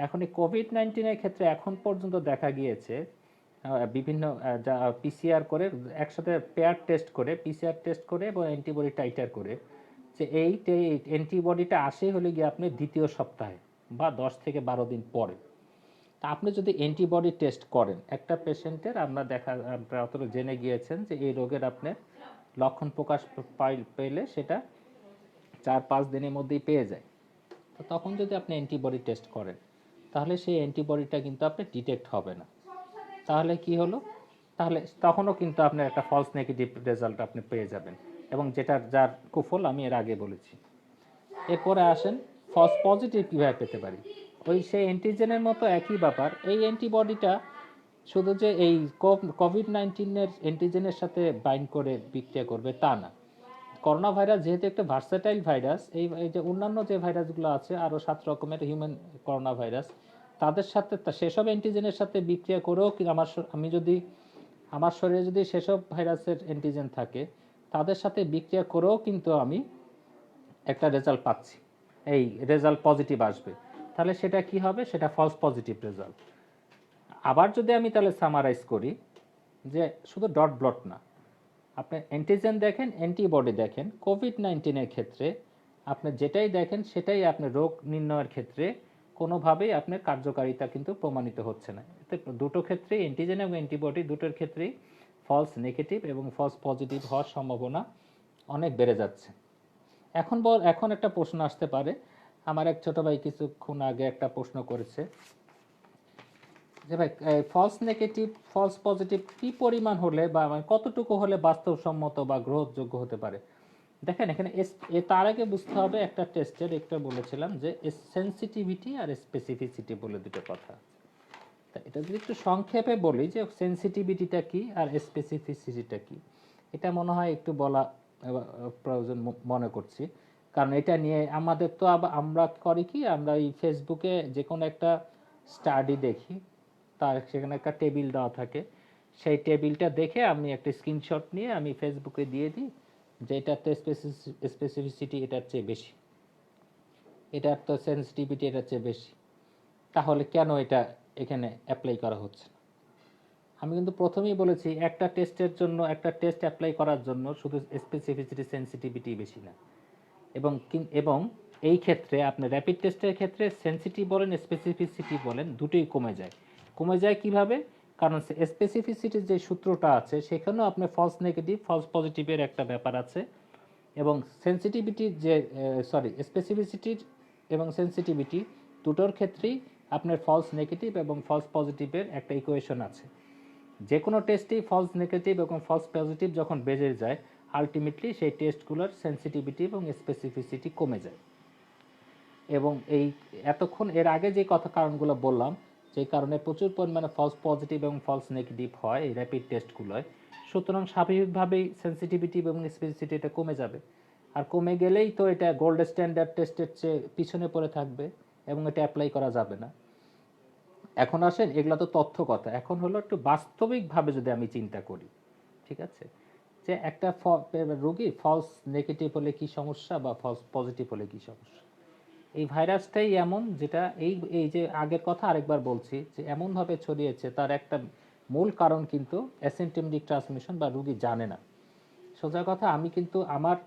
এখন এই কোভিড-19 ক্ষেত্রে এখন পর্যন্ত দেখা গিয়েছে বিভিন্ন পিসিআর করে একসাথে পেয়ার টেস্ট করে, পিসিআর টেস্ট করে এবং অ্যান্টিবডি টাইটার করে, যে এই অ্যান্টিবডিটা আসে হলে গিয়ে আপনি দ্বিতীয় সপ্তাহে বা 10 থেকে 12 দিন পরে। তা আপনি যদি অ্যান্টিবডি টেস্ট করেন একটা পেশেন্টের, আপনারা অতটা জেনে গিয়েছেন যে এই রোগের আপনার লক্ষণ প্রকাশ পেলে সেটা 4-5 দিনের মধ্যেই পেয়ে যায়। তো তখন যদি আপনি অ্যান্টিবডি টেস্ট করেন তাহলে সেই অ্যান্টিবডিটা কিন্তু আপনি ডিটেক্ট হবে না। তাহলে কি হলো, তাহলে তখনও কিন্তু আপনার একটা ফলস নেগেটিভ রেজাল্ট আপনি পেয়ে যাবেন, এবং যার কুফল আমি এর আগে বলেছি। এরপরে আসেন ফলস পজিটিভ কীভাবে পেতে পারি। ওই সেই অ্যান্টিজেনের মতো একই ব্যাপার। এই অ্যান্টিবডিটা শুধু যে এই কোভিড-19-এর অ্যান্টিজেনের সাথে বাইন্ড করে বিক্রিয়া করবে তা না। করোনা ভাইরাস যেহেতু একটা ভার্সেটাইল ভাইরাস, এই যে অন্যান্য যে ভাইরাসগুলো আছে আরও 7 রকমের হিউম্যান করোনা ভাইরাস, তাদের সাথে সেসব অ্যান্টিজেনের সাথে বিক্রিয়া করেও আমি যদি আমার শরীরে যদি সেসব ভাইরাসের অ্যান্টিজেন থাকে, তাদের সাথে বিক্রিয়া করেও কিন্তু আমি একটা রেজাল্ট পাচ্ছি, এই রেজাল্ট পজিটিভ আসবে। তাহলে সেটা কি হবে? সেটা ফলস পজিটিভ রেজাল্ট। আবার যদি আমি তাহলে সামারাইজ করি যে শুধু ডট ব্লট না, আপনি অ্যান্টিজেন দেখেন, অ্যান্টিবডি দেখেন, কোভিড-19-এর ক্ষেত্রে আপনি যেটাই দেখেন সেটাই আপনার রোগ নির্ণয়ের ক্ষেত্রে কোনোভাবেই আপনার কার্যকারিতা কিন্তু প্রমাণিত হচ্ছে না। এতে দুটো ক্ষেত্রেই অ্যান্টিজেন এবং অ্যান্টিবডি দুটোর ক্ষেত্রেই ফলস নেগেটিভ এবং ফলস পজিটিভ হওয়ার সম্ভাবনা অনেক বেড়ে যাচ্ছে। এখন একটা প্রশ্ন আসতে পারে, আমার এক ছোট ভাই কিছুক্ষণ আগে একটা প্রশ্ন করেছে যে ভাই ফলস নেগেটিভ ফলস পজিটিভ কি পরিমাণ হলে বা কতটুকু হলে বাস্তবসম্মত বা গ্রহণযোগ্য হতে পারে। দেখেন এখানে তার আগে বুঝতে হবে একটা টেস্টের একটা বলেছিলাম যে সেন্সিটিভিটি আর স্পেসিফিসিটি বলে দুটো কথা। তা এটা যদি একটু সংক্ষেপে বলি যে সেন্সিটিভিটিটা কি আর স্পেসিফিসিটিটা কি, এটা মনে হয় একটু বলা প্রয়োজন মনে করছি। কারণ এটা নিয়ে আমাদের তো আমরা করি কি, আমরা এই ফেসবুকে যে কোনো একটা স্টাডি দেখি, তার সেখানে একটা টেবিল দেওয়া থাকে, সেই টেবিলটা দেখে আমি একটা স্ক্রিনশট নিয়ে আমি ফেসবুকে দিয়ে দিই যে এটাতে স্পেসিফিসিটি এটার চেয়ে বেশি, এটার তো সেন্সিটিভিটি এটার চেয়ে বেশি, তাহলে কেন এটা এখানে অ্যাপ্লাই করা হচ্ছে না। আমি কিন্তু প্রথমেই বলেছি একটা টেস্টের জন্য, একটা টেস্ট অ্যাপ্লাই করার জন্য শুধু স্পেসিফিসিটি সেন্সিটিভিটি বেশি না। এবং এই ক্ষেত্রে আপনি র্যাপিড টেস্টের ক্ষেত্রে সেন্সিটিভ বলেন স্পেসিফিসিটি বলেন দুটোই কমে যায় কিভাবে? কারণ স্পেসিফিসিটির যে সূত্রটা আছে সেখানেও আপনার ফলস নেগেটিভ ফলস পজিটিভের একটা ব্যাপার আছে, এবং সেন্সিটিভিটির যে স্পেসিফিসিটির এবং সেন্সিটিভিটি দুটোর ক্ষেত্রেই আপনার ফলস নেগেটিভ এবং ফলস পজিটিভের একটা ইকুয়েশন আছে। যে কোনো টেস্টেই ফলস নেগেটিভ এবং ফলস পজিটিভ যখন বেড়ে যায়, আলটিমেটলি সেই টেস্টগুলোর সেন্সিটিভিটি এবং স্পেসিফিসিটি কমে যায়। এবং এই এতক্ষণ এর আগে যে কারণগুলো বললাম, যে কারণে প্রচুর পরিমাণে ফলস পজিটিভ এবং ফলস নেগেটিভ হয় এই র্যাপিড টেস্টগুলোয়, সুতরাং স্বাভাবিকভাবেই সেন্সিটিভিটি এবং স্পেসিফিসিটি এটা কমে যাবে। আর কমে গেলেই তো এটা গোল্ড স্ট্যান্ডার্ড টেস্টের চেয়ে পিছনে পড়ে থাকবে এবং এটা অ্যাপ্লাই করা যাবে না। এখন আসেন, এগুলো তো তথ্য কথা, এখন হলো একটু বাস্তবিকভাবে যদি আমি চিন্তা করি, ঠিক আছে, যে একটা রোগী ফলস নেগেটিভ হলে কি সমস্যা বা ফলস পজিটিভ হলে কি সমস্যা। এই ভাইরাসটাই এমন, যেটা এই যে আগের কথা আরেকবার বলছি, যে এমনভাবে ছড়িয়েছে, তার একটা মূল কারণ কিন্তু অ্যাসিম্পটোমেটিক ট্রান্সমিশন, বা রোগী জানে না। সোজা কথা, আমি কিন্তু আমার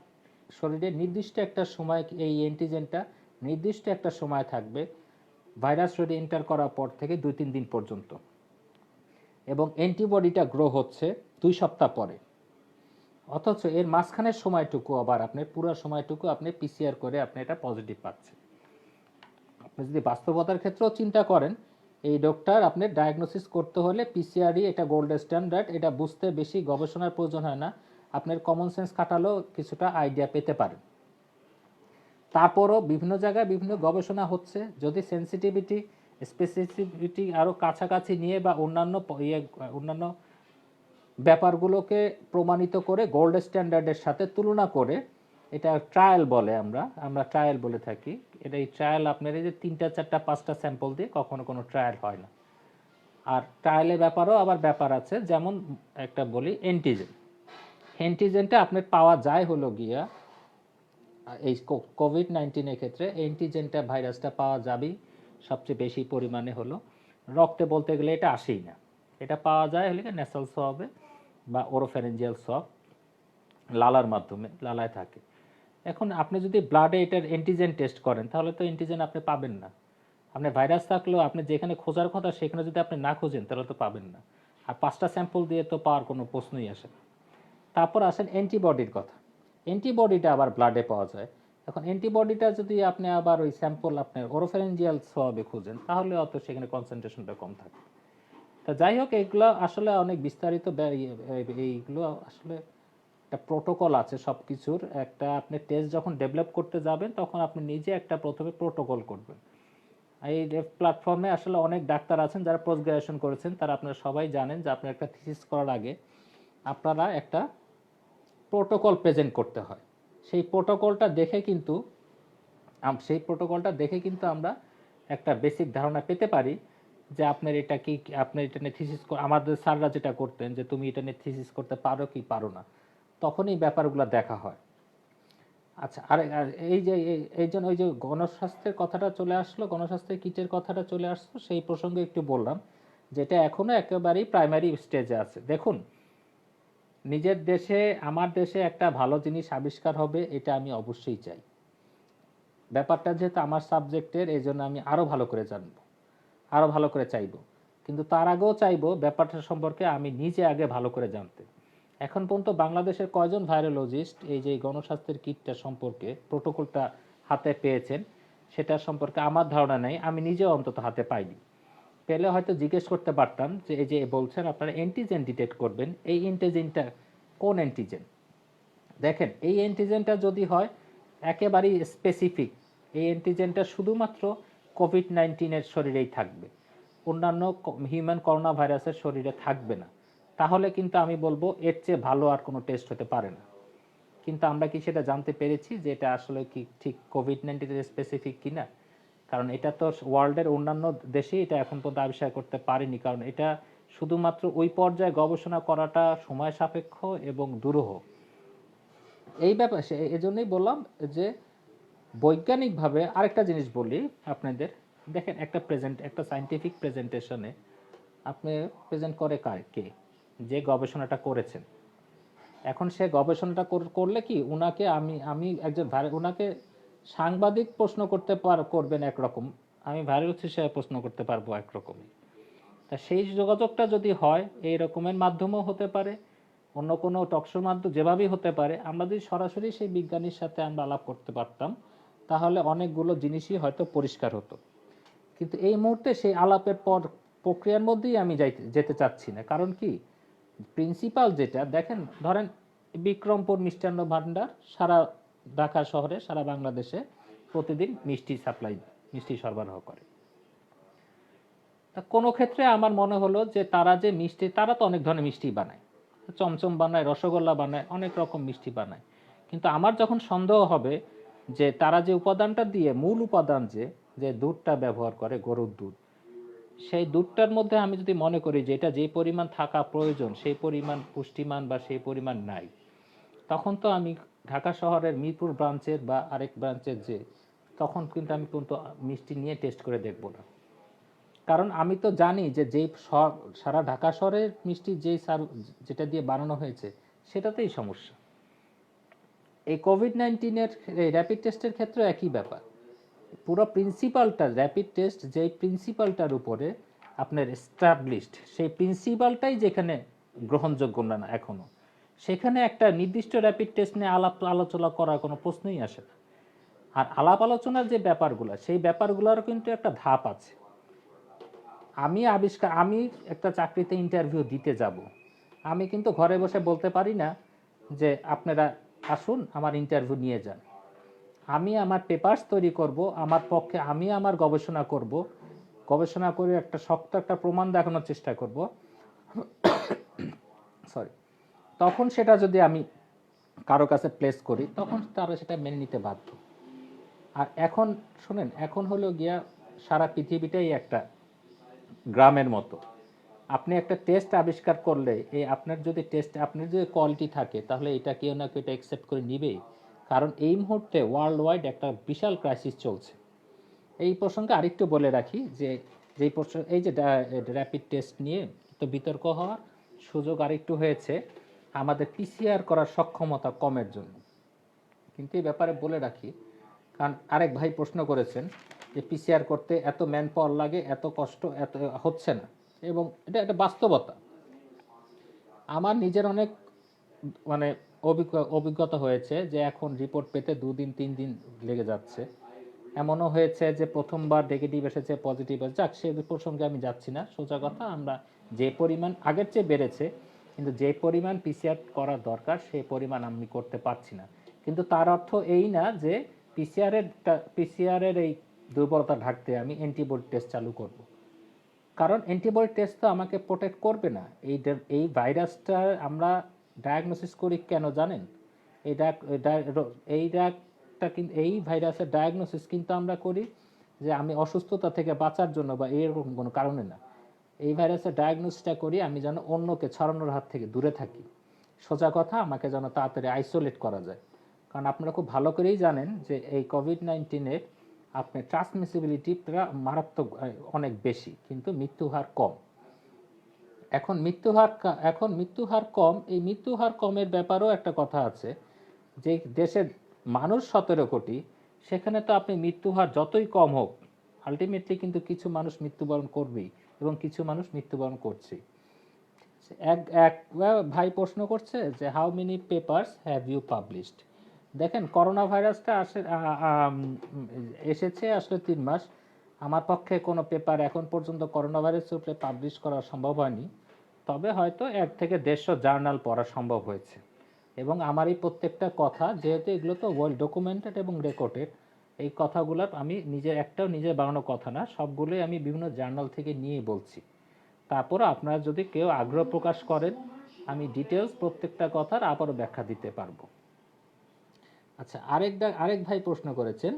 শরীরে নির্দিষ্ট একটা সময় এই অ্যান্টিজেনটা নির্দিষ্ট একটা সময় থাকবে ভাইরাস শরীরে এন্টার করার পর থেকে 2-3 দিন পর্যন্ত, এবং অ্যান্টিবডিটা গ্রো হচ্ছে 2 সপ্তাহ পরে। অথচ এর মাঝখানের সময়টুকু আবার আপনার পুরো সময়টুকু আপনি পিসিআর করে আপনি এটা পজিটিভ পাচ্ছেন। আপনি যদি বাস্তবতার ক্ষেত্রেও চিন্তা করেন, এই ডক্টর আপনি ডায়াগনোসিস করতে হলে পিসিআরই এটা গোল্ড স্ট্যান্ডার্ড, এটা বুঝতে বেশি গবেষণার প্রয়োজন হয় না, আপনার কমন সেন্স খাটালেও কিছুটা আইডিয়া পেতে পারেন। তারপরও বিভিন্ন জায়গায় বিভিন্ন গবেষণা হচ্ছে, যদি সেন্সিটিভিটি স্পেসিফিসিটি আরও কাছাকাছি নিয়ে বা অন্যান্য ব্যাপারগুলোকে প্রমাণিত করে গোল্ড স্ট্যান্ডার্ডের সাথে তুলনা করে, এটা ট্রায়াল বলে, আমরা ট্রায়াল বলে থাকি। এটা এই ট্রায়াল আপনার এই যে 3টা 4টা 5টা স্যাম্পল দিয়ে কখনো কোনো ট্রায়াল হয় না। আর ট্রায়ালের ব্যাপারও আবার ব্যাপার আছে, যেমন একটা বলি অ্যান্টিজেনটা আপনার পাওয়া যায় হলো গিয়া এই কোভিড-19-এর ক্ষেত্রে অ্যান্টিজেনটা ভাইরাসটা পাওয়া যাবেই সবচেয়ে বেশি পরিমাণে হলো রক্তে, বলতে গেলে এটা আসেই না, এটা পাওয়া যায় হলে ন্যাসাল সোয়াবে বা ওরোফ্যারিঞ্জিয়াল সোয়াব, লালার মাধ্যমে, লালায় থাকে। এখন আপনি যদি ব্লাডে এটার অ্যান্টিজেন টেস্ট করেন, তাহলে তো অ্যান্টিজেন আপনি পাবেন না। আপনি ভাইরাস থাকলেও আপনি যেখানে খোঁজার কথা সেখানে যদি আপনি না খোঁজেন তাহলে তো পাবেন না। আর 5টা স্যাম্পল দিয়ে তো পাওয়ার কোনো প্রশ্নই আসে না। তারপর আসেন অ্যান্টিবডির কথা। অ্যান্টিবডিটা আবার ব্লাডে পাওয়া যায়। এখন অ্যান্টিবডিটা যদি আপনি আবার ওই স্যাম্পল আপনার ওরোফ্যারিঞ্জিয়াল সোয়াবে খুঁজেন, তাহলে অত সেখানে কনসেন্ট্রেশনটা কম থাকে। তা যাই হোক, এগুলো আসলে অনেক বিস্তারিত, এইগুলো আসলে একটা প্রোটোকল আছে সব কিছুর। একটা আপনি টেস্ট যখন ডেভেলপ করতে যাবেন তখন আপনি নিজে একটা প্রথমে প্রোটোকল করবেন। এই প্ল্যাটফর্মে আসলে অনেক ডাক্তার আছেন যারা পোস্ট গ্রাজুয়েশন করেছেন, তারা আপনারা সবাই জানেন যে আপনার একটা থিসিস করার আগে আপনারা একটা প্রোটোকল প্রেজেন্ট করতে হয়। সেই প্রোটোকলটা দেখে কিন্তু আমরা একটা বেসিক ধারণা পেতে পারি যে আপনার এটা কি, আপনার এটা নিয়ে থিসিস, আমাদের স্যাররা যেটা করতেন যে তুমি এটা নিয়ে থিসিস করতে পারো কি পারো না, তখন এই ব্যাপারগুলো দেখা হয়। আচ্ছা, আর এই যে এই জন্য ওই যে গণস্বাস্থ্যের কথাটা চলে আসলো, গণস্বাস্থ্যের কিটের কথাটা চলে আসলো, সেই প্রসঙ্গে একটু বললাম যেটা এখনো একেবারেই প্রাইমারি স্টেজে আছে। দেখুন, নিজের দেশে, আমার দেশে একটা ভালো জিনিস আবিষ্কার হবে, এটা আমি অবশ্যই চাই। ব্যাপারটা যেহেতু আমার সাবজেক্টের, এই জন্য আমি আরও ভালো করে জানবো, আরও ভালো করে চাইবো, কিন্তু তার আগেও চাইবো ব্যাপারটা সম্পর্কে আমি নিজে আগে ভালো করে জানতে। এখন পর্যন্ত বাংলাদেশের কয়জন ভাইরোলজিস্ট এই যে গণস্বাস্থ্যের কিটটা সম্পর্কে প্রোটোকলটা হাতে পেয়েছেন সেটা সম্পর্কে আমার ধারণা নেই, আমি নিজেও অন্তত হাতে পাইনি। পেলে হয়তো জিজ্ঞেস করতে পারতাম যে এই যে বলছেন আপনারা অ্যান্টিজেন ডিটেক্ট করবেন, এই অ্যান্টিজেনটা কোন অ্যান্টিজেন? দেখেন, এই অ্যান্টিজেনটা যদি হয় একেবারেই স্পেসিফিক, এই অ্যান্টিজেনটা শুধুমাত্র কোভিড-19 শরীরেই থাকবে, অন্যান্য হিউম্যান করোনা ভাইরাসের শরীরে থাকবে না, তাহলে কিন্তু আমি বলবো এর চেয়ে ভালো আর কোনো টেস্ট হতে পারে না। কিন্তু আমরা কি সেটা জানতে পেরেছি যে এটা আসলে কি ঠিক কোভিড-19 স্পেসিফিক কিনা? কারণ এটা তো ওয়ার্ল্ডের অন্যান্য দেশে এটা এখন পর্যন্ত আবিষ্কার করতে পারেনি, কারণ এটা শুধুমাত্র ওই পর্যায়ে গবেষণা করাটা সময় সাপেক্ষ এবং দুরূহ। এই ব্যাপার, এজন্যই বললাম যে বৈজ্ঞানিকভাবে আরেকটা জিনিস বলি আপনাদের। দেখেন, একটা সায়েন্টিফিক প্রেজেন্টেশনে আপনি প্রেজেন্ট করে কে? যে গবেষণাটা করেছেন। এখন সে গবেষণাটা করলে কি উনাকে আমি একজন উনাকে সাংবাদিক প্রশ্ন করবেন একরকম, আমি ভাইরাল হিসেবে প্রশ্ন করতে পারবো একরকমই। তা সেই যোগাযোগটা যদি হয় এই রকমের মাধ্যমেও হতে পারে, অন্য কোনো টকশোর মাধ্যম যেভাবেই হতে পারে, আমরা যদি সরাসরি সেই বিজ্ঞানীর সাথে আমরা আলাপ করতে পারতাম তাহলে অনেকগুলো জিনিসই হয়তো পরিষ্কার হতো। কিন্তু এই মুহূর্তে সেই আলাপের প্রক্রিয়ার মধ্যেই আমি যেতে চাচ্ছি না। কারণ কি, প্রিন্সিপাল যেটা দেখেন, ধরেন বিক্রমপুর মিষ্টান্ন ভান্ডার সারা ঢাকা শহরে, সারা বাংলাদেশে প্রতিদিন মিষ্টি সরবরাহ করে। তা কোনো ক্ষেত্রে আমার মনে হলো যে তারা তো অনেক ধরনের মিষ্টি বানায়, চমচম বানায়, রসগোল্লা বানায়, অনেক রকম মিষ্টি বানায়। কিন্তু আমার যখন সন্দেহ হবে যে তারা যে উপাদানটা দিয়ে, মূল উপাদান যে দুধটা ব্যবহার করে, গরুর দুধ, সেই দুধটার মধ্যে আমি যদি মনে করি যে এটা যে পরিমাণ থাকা প্রয়োজন সেই পরিমাণ পুষ্টিমান বা সেই পরিমাণ নাই, তখন তো আমি ঢাকা শহরের মিরপুর ব্রাঞ্চের বা আরেক ব্রাঞ্চের তখন কিন্তু আমি কিন্তু মিষ্টি নিয়ে টেস্ট করে দেখব না। কারণ আমি তো জানি যে সারা ঢাকা শহরের মিষ্টি যেটা দিয়ে বানানো হয়েছে সেটাতেই সমস্যা। এই কোভিড-19 র্যাপিড টেস্টের ক্ষেত্রে একই ব্যাপার। পুরো প্রিন্সিপালটা, র্যাপিড টেস্ট যেই প্রিন্সিপালটার উপরে আপনার এস্টাবলিশড, সেই প্রিন্সিপালটাই যেখানে গ্রহণযোগ্য না এখনো, সেখানে একটা নির্দিষ্ট র্যাপিড টেস্ট নিয়ে আলোচনা করার কোনো প্রশ্নই আসে না। আর আলাপ আলোচনার যে ব্যাপারগুলো, সেই ব্যাপারগুলোরও কিন্তু একটা ধাপ আছে। আমি একটা চাকরিতে ইন্টারভিউ দিতে যাব, আমি কিন্তু ঘরে বসে বলতে পারি না যে আপনারা আসুন আমার ইন্টারভিউ নিয়ে যান। আমি আমার পেপারস তৈরি করব, আমার পক্ষে আমি আমার গবেষণা করে একটা শক্ত একটা প্রমাণ দেখানোর চেষ্টা করব। তখন সেটা যদি আমি কারো কাছে প্লেস করি তখন তারা সেটা মেনে নিতে বাধ্য। আর এখন শুনেন, এখন হলো গিয়া সারা পৃথিবীটাই একটা গ্রামের মতো। আপনি একটা টেস্ট আবিষ্কার করলে আপনার যদি কোয়ালিটি থাকে তাহলে এটা কেউ না কেউ এটা অ্যাকসেপ্ট করে নিবেই। কারণ এই মুহূর্তে ওয়ার্ল্ড ওয়াইড একটা বিশাল ক্রাইসিস চলছে। এই প্রসঙ্গে আরেকটু বলে রাখি যে এই যে র্যাপিড টেস্ট নিয়ে তো বিতর্ক হওয়ার সুযোগ আরেকটু হয়েছে আমাদের পিসিআর করার সক্ষমতা কমের জন্য। কিন্তু এই ব্যাপারে বলে রাখি, কারণ আরেক ভাই প্রশ্ন করেছেন যে পিসিআর করতে এত ম্যান পাওয়ার লাগে, এত কষ্ট, এত হচ্ছে না, এবং এটা একটা বাস্তবতা। আমার নিজের অনেক অভিজ্ঞতা হয়েছে যে এখন রিপোর্ট পেতে 2 দিন 3 দিন লেগে যাচ্ছে। এমনও হয়েছে যে প্রথমবার নেগেটিভ এসেছে, পজিটিভ এসেছে, যাক সে প্রসঙ্গে আমি যাচ্ছি না। সোজা কথা, আমরা যে পরিমাণ আগের চেয়ে বেড়েছে, কিন্তু যে পরিমাণ পিসিআর করা দরকার সেই পরিমাণ আমি করতে পারছি না। কিন্তু তার অর্থ এই না যে পিসিআরের এই দুর্বলতা ঢাকতে আমি অ্যান্টিবডি টেস্ট চালু করব। কারণ অ্যান্টিবডি টেস্ট তো আমাকে প্রোটেক্ট করবে না। এই ভাইরাসটা আমরা ডায়াগনোসিস করি কেন জানেন? এই ভাইরাসের ডায়াগনোসিস কিন্তু আমরা করি যে আমি অসুস্থতা থেকে বাঁচার জন্য বা এরকম কোনো কারণে না। এই ভাইরাসের ডায়াগনোসিসটা করি আমি যেন অন্যকে ছড়ানোর হাত থেকে দূরে থাকি। সোজা কথা, আমাকে যেন তাড়াতাড়ি আইসোলেট করা যায়। কারণ আপনারা খুব ভালো করেই জানেন যে এই কোভিড-19-এর আপনার ট্রান্সমিসিবিলিটিটা মারাত্মক, অনেক বেশি, কিন্তু মৃত্যু হার কম। এখন মৃত্যু হার কম, এই মৃত্যু হার কমের ব্যাপারেও একটা কথা আছে যে দেশের মানুষ 17 কোটি, সেখানে তো আপনি মৃত্যু হার যতই কম হোক আলটিমেটলি কিন্তু কিছু মানুষ মৃত্যুবরণ করবেই, এবং কিছু মানুষ মৃত্যুবরণ করছে। এক ভাই প্রশ্ন করছে যে how many papers have you published. দেখেন, করোনা ভাইরাসটা এসেছে আসলে 3 মাস। আমার পক্ষে কোনো পেপার এখন পর্যন্ত করোনা ভাইরাসের উপরে পাবলিশ করা সম্ভব হয়নি, তবে হয়তো 1 থেকে 150 জার্নাল পড়া সম্ভব হয়েছে। এবং আমার এই প্রত্যেকটা কথা যেহেতু এগুলো তো ওয়েল ডকুমেন্টেড এবং রেকর্ডেড, এই কথাগুলো আমি নিজের বানানো কথা না, সবগুলোই আমি বিভিন্ন জার্নাল থেকে নিয়েই বলছি। তারপরে আপনারা যদি কেউ আগ্রহ প্রকাশ করেন, আমি ডিটেলস প্রত্যেকটা কথার আবারও ব্যাখ্যা দিতে পারবো। আচ্ছা, আরেক ভাই প্রশ্ন করেছেন,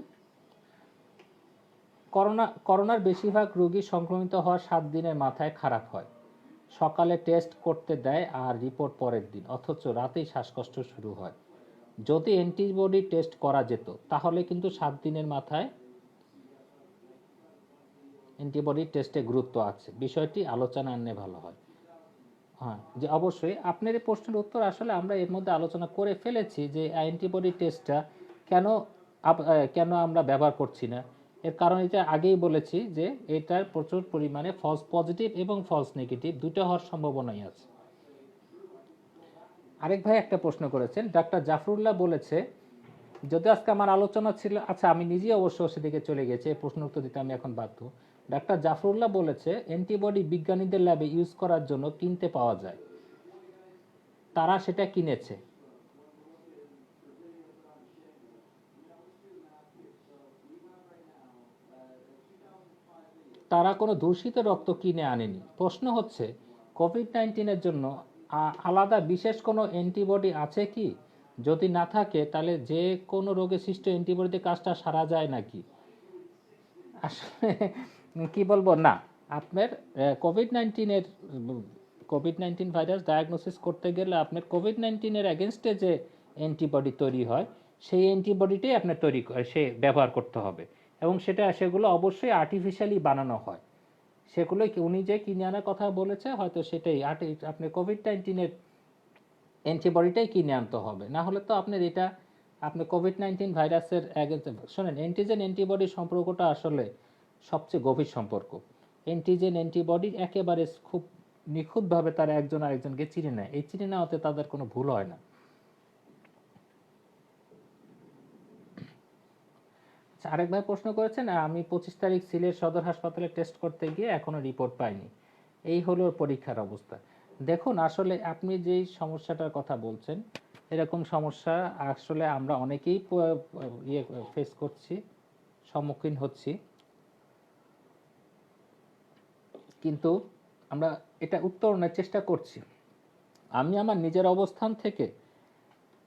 করোনার বেশিরভাগ রোগী সংক্রমিত হওয়ার 7 দিনের মাথায় খারাপ হয়, সকালে টেস্ট করতে দেয় আর রিপোর্ট পরের দিন, অথচ রাতেই শ্বাসকষ্ট শুরু হয়। যদি অ্যান্টিবডি টেস্ট করা যেত তাহলে কিন্তু 7 দিনের মাথায় অ্যান্টিবডি টেস্টে গুরুত্ব আছে, বিষয়টি আলোচনা আনলে ভালো হয়। হ্যাঁ, যে অবশ্যই আপনার এই প্রশ্নের উত্তর আসলে আমরা এর মধ্যে আলোচনা করে ফেলেছি যে অ্যান্টিবডি টেস্টটা কেন আমরা ব্যবহার করছি না। এর কারণ এটা আগেই বলেছি যে এটার প্রচুর পরিমাণে ফলস পজিটিভ এবং ফলস নেগেটিভ দুটো হওয়ার সম্ভাবনাই আছে। আরেক ভাই একটা প্রশ্ন করেছেন, ডাক্তার জাফরুল্লাহ বলেছে, যদি আজকে আমার আলোচনা ছিল, আচ্ছা আমি নিজেই অবশ্য সেদিকে চলে গেছি, এই প্রশ্ন উত্তর দিতে আমি এখন বাধ্য। ডাক্তার জাফরুল্লাহ বলেছে অ্যান্টিবডি বিজ্ঞানীদের ল্যাবে ইউজ করার জন্য কিনতে পাওয়া যায়, তারা সেটা কিনেছে। তারা কোনো দূষিত রক্ত কিনে আনেনি। প্রশ্ন হচ্ছে কোভিড-19-এর জন্য আলাদা বিশেষ কোনো অ্যান্টিবডি আছে কি? যদি না থাকে তাহলে যে কোনো রোগে সৃষ্ট অ্যান্টিবডিতে কাজটা সারা যায় নাকি? আসলে কি বলবো, না, আপনার কোভিড-19 ভাইরাস ডায়াগনোসিস করতে গেলে আপনার কোভিড-19-এর এগেনস্টে যে অ্যান্টিবডি তৈরি হয় সেই অ্যান্টিবডিটাই আপনার ব্যবহার করতে হবে, এবং সেগুলো অবশ্যই আর্টিফিশিয়ালি বানানো হয়। সেগুলো উনি যে কিনে আনার কথা বলেছে হয়তো সেটাই আপনি কোভিড-19-এর অ্যান্টিবডিটাই কিনে আনতে হবে, না হলে তো আপনি কোভিড-19 ভাইরাসের শোনেন, অ্যান্টিজেন অ্যান্টিবডির সম্পর্কটা আসলে সবচেয়ে গভীর সম্পর্ক। অ্যান্টিজেন অ্যান্টিবডি একেবারে খুব নিখুঁতভাবে তারা একজন আরেকজনকে চিনে নেয়, এই চিনে নেওয়াতে তাদের কোনো ভুল হয় না। আরেক ভাই প্রশ্ন করেছেন, আমি 25 তারিখ সিলেট সদর হাসপাতালে টেস্ট করতে গিয়ে এখনো রিপোর্ট পাইনি, এই হলো পরীক্ষার অবস্থা। দেখুন, আসলে আপনি যেই সমস্যাটার কথা বলছেন, এরকম সমস্যা আসলে আমরা অনেকেই ফেস করছি, সম্মুখীন হচ্ছি, কিন্তু আমরা এটা উত্তরণের চেষ্টা করছি। আমি আমার নিজের অবস্থান থেকে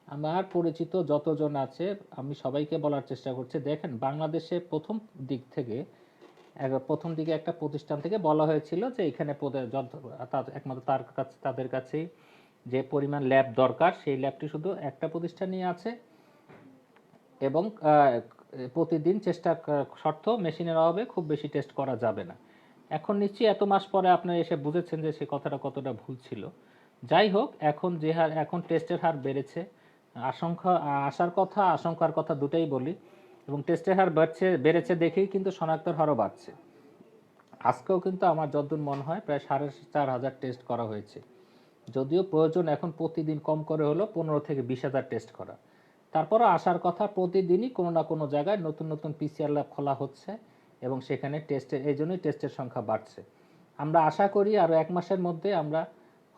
আমার পরিচিত যতজন আছে আমি সবাইকে বলার চেষ্টা করছি, দেখেন বাংলাদেশে প্রথম দিকে একটা প্রতিষ্ঠান থেকে বলা হয়েছিল যে এখানে একমাত্র তাদের কাছেই যে পরিমাণ ল্যাব দরকার সেই ল্যাবটি শুধু একটা প্রতিষ্ঠানই আছে, এবং প্রতিদিন শর্ত মেশিনের অভাবে খুব বেশি টেস্ট করা যাবে না। এখন নিশ্চয়ই এত মাস পরে আপনারা এসে বুঝেছেন যে সে কথাটা কতটা ভুল ছিল। যাই হোক, এখন টেস্টের হার বেড়েছে, আশঙ্কার কথা দুটাই বলি, এবং টেস্টের হার বেড়েছে দেখেই কিন্তু শনাক্তের হারও বাড়ছে। আজকেও কিন্তু আমার যতদূর মনে হয় প্রায় 4,500 টেস্ট করা হয়েছে, যদিও প্রয়োজন এখন প্রতিদিন কম করে হলো 15 থেকে 20,000 টেস্ট করা। তারপরও আসার কথা, প্রতিদিনই কোনো না কোনো জায়গায় নতুন নতুন পিসিআর ল্যাব খোলা হচ্ছে, এবং সেখানে এই জন্যই টেস্টের সংখ্যা বাড়ছে। আমরা আশা করি আরও 1 মাসের মধ্যে আমরা